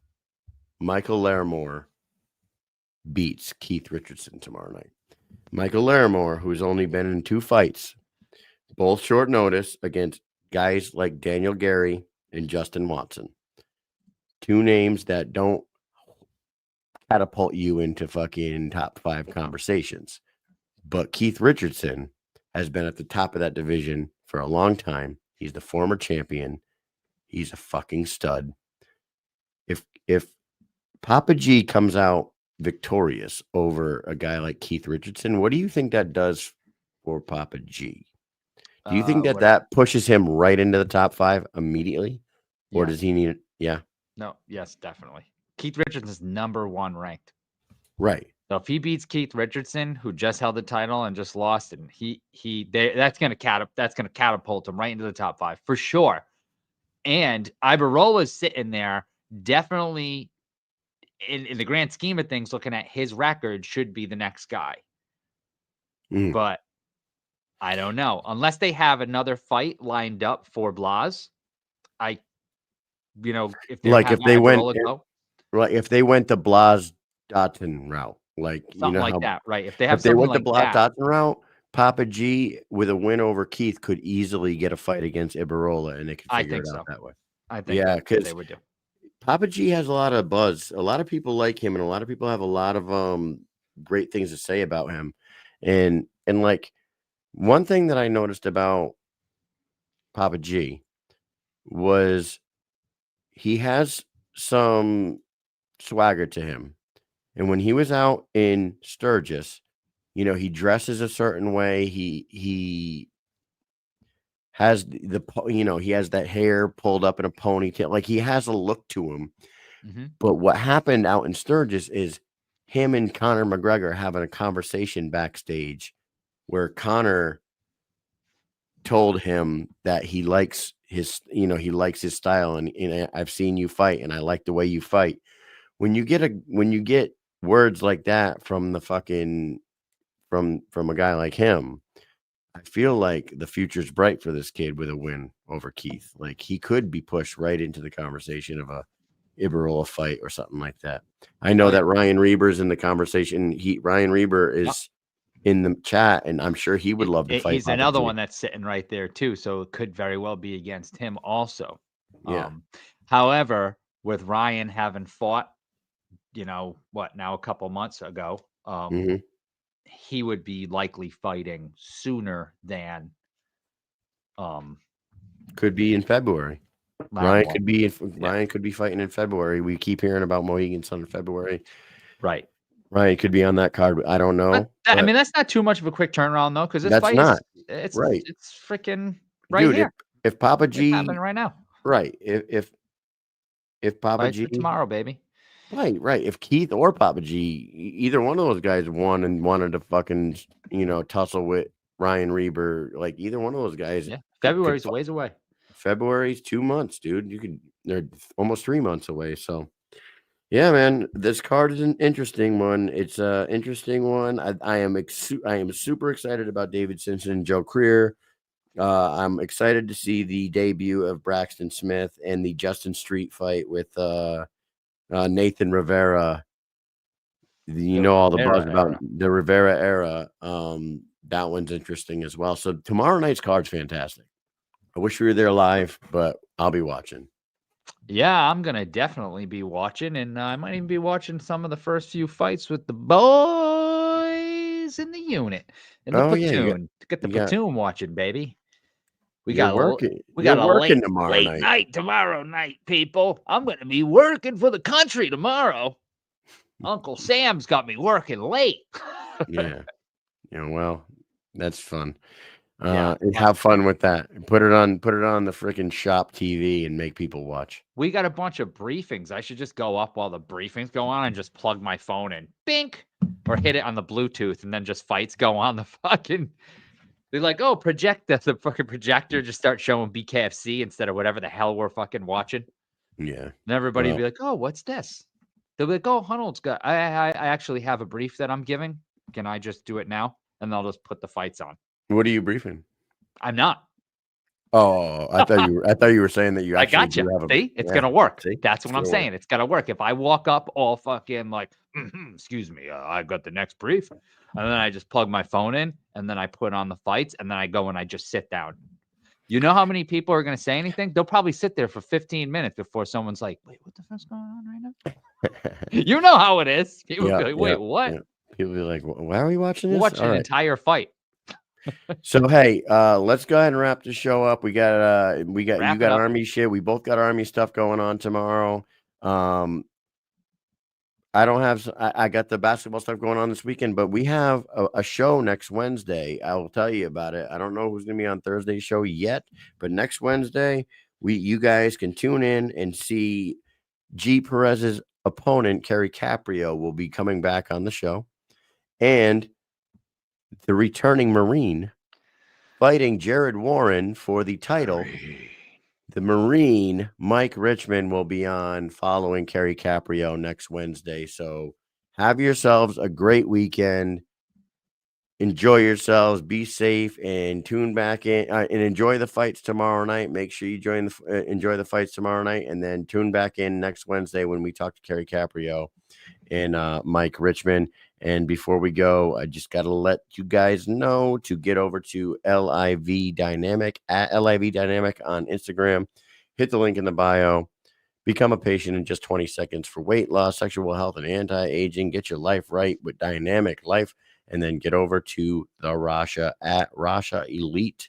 Michael Larimore beats Keith Richardson tomorrow night? Michael Larimore, who's only been in 2 fights, both short notice against guys like Daniel Gary and Justin Watson. 2 names that don't catapult you into fucking top 5 conversations. But Keith Richardson has been at the top of that division for a long time. He's the former champion. He's a fucking stud. If Papa G comes out victorious over a guy like Keith Richardson, what do you think that does for Papa G? Do you think that pushes him right into the top 5 immediately? Or does he need it? Yeah. No, yes, definitely. Keith Richardson's number 1 ranked. Right. So if he beats Keith Richardson, who just held the title and just lost, and that's gonna catapult him right into the top 5 for sure. And Ibarola's sitting there, definitely in the grand scheme of things, looking at his record, should be the next guy. But I don't know. Unless they have another fight lined up for Blas, if they went the Blas Dotson route, that, right? If they went the Blas Dotson route, Papa G with a win over Keith could easily get a fight against Ibarola, and they could figure it out that way. I think because they would do. Papa G has a lot of buzz. A lot of people like him, and a lot of people have a lot of great things to say about him. And like one thing that I noticed about Papa G was he has some swagger to him. And when he was out in Sturgis, he dresses a certain way. He has he has that hair pulled up in a ponytail. Like, he has a look to him. Mm-hmm. But what happened out in Sturgis is him and Conor McGregor having a conversation backstage where Conor told him that he likes his style, and I've seen you fight, and I like the way you fight. When you get words like that from from a guy like him, I feel like the future's bright for this kid with a win over Keith. Like he could be pushed right into the conversation of a Iberol fight or something like that. I know that Ryan Reber's in the conversation. Ryan Reber is in the chat, and I'm sure he would love to fight. He's another one that's sitting right there too, so it could very well be against him also. Yeah. However, with Ryan having fought, a couple months ago, he would be likely fighting sooner than. Could be in February. Ryan could be fighting in February. We keep hearing about Mohegan Sun in February. Right. Ryan could be on that card. I don't know. I mean, that's not too much of a quick turnaround though, because this fight it's freaking right Dude, here. If Papa G happening right now. Right. If Papa G tomorrow, baby. Right. If Keith or Papa G, either one of those guys won and wanted to fucking, tussle with Ryan Reber, like either one of those guys. Yeah. February's a ways away. February's 2 months, dude. They're almost 3 months away. So yeah, man, this card is an interesting one. It's an interesting one. I am super excited about David Simpson and Joe Creer. I'm excited to see the debut of Braxton Smith and the Justin Street fight with Nathan Rivera. All the buzz about the Rivera era. That one's interesting as well. So tomorrow night's card's fantastic. I wish we were there live, but I'll be watching. Yeah, I'm gonna definitely be watching, and I might even be watching some of the first few fights with the boys in the unit, in the platoon. Get the platoon watching, baby. We got a late night tomorrow night, people. I'm gonna be working for the country tomorrow. Uncle Sam's got me working late. Yeah. Well, that's fun. Have fun with that. Put it on the freaking shop TV and make people watch. We got a bunch of briefings. I should just go up while the briefings go on and just plug my phone in, bink, or hit it on the Bluetooth, and then just fights go on the fucking. They're like, oh, project the fucking projector, just start showing BKFC instead of whatever the hell we're fucking watching. Yeah, and everybody be like, oh, what's this? They'll be like, oh, Hunold's got. I actually have a brief that I'm giving. Can I just do it now? And they'll just put the fights on. What are you briefing? I'm not. Oh, I thought you were saying that you actually. I got you. See, it's gonna work. See? That's what I'm saying. It's gonna work. If I walk up all fucking like, excuse me, I got the next brief, and then I just plug my phone in, and then I put on the fights, and then I go and I just sit down. You know how many people are gonna say anything? They'll probably sit there for 15 minutes before someone's like, wait, what the fuck's going on right now? You know how it is. People be like, wait, what? Yeah. People be like, why are we watching this? We're watching an entire fight. So hey, let's go ahead and wrap the show up. You got Army shit. We both got Army stuff going on tomorrow. I got the basketball stuff going on this weekend, but we have a show next Wednesday. I will tell you about it. I don't know who's gonna be on Thursday's show yet, but next Wednesday, you guys can tune in and see G. Perez's opponent, Kerry Caprio, will be coming back on the show. And the returning Marine fighting Jared Warren for the title. The Marine, Mike Richmond, will be on following Kerry Caprio next Wednesday. So have yourselves a great weekend. Enjoy yourselves. Be safe and tune back in and enjoy the fights tomorrow night. Make sure you enjoy the fights tomorrow night, and then tune back in next Wednesday when we talk to Kerry Caprio and Mike Richmond. And before we go, I just got to let you guys know to get over to LIV Dynamic at LIV Dynamic on Instagram. Hit the link in the bio. Become a patient in just 20 seconds for weight loss, sexual health, and anti-aging. Get your life right with Dynamic Life. And then get over to the Rasha at Rasha Elite.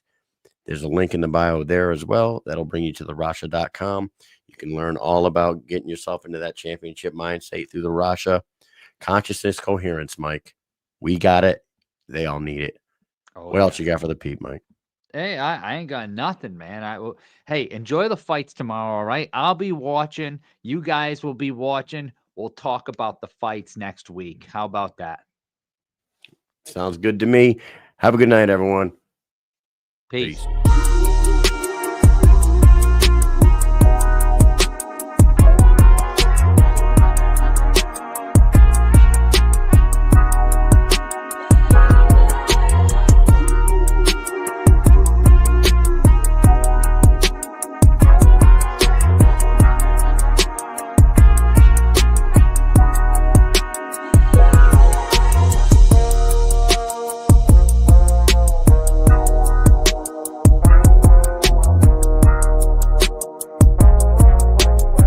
There's a link in the bio there as well. That'll bring you to the Rasha.com. You can learn all about getting yourself into that championship mindset through the Rasha. Consciousness coherence, Mike. We got it. They all need it. What else you got for the peep, Mike? Hey, I ain't got nothing, man. Hey, enjoy the fights tomorrow, all right? I'll be watching. You guys will be watching. We'll talk about the fights next week. How about that? Sounds good to me. Have a good night, everyone. Peace.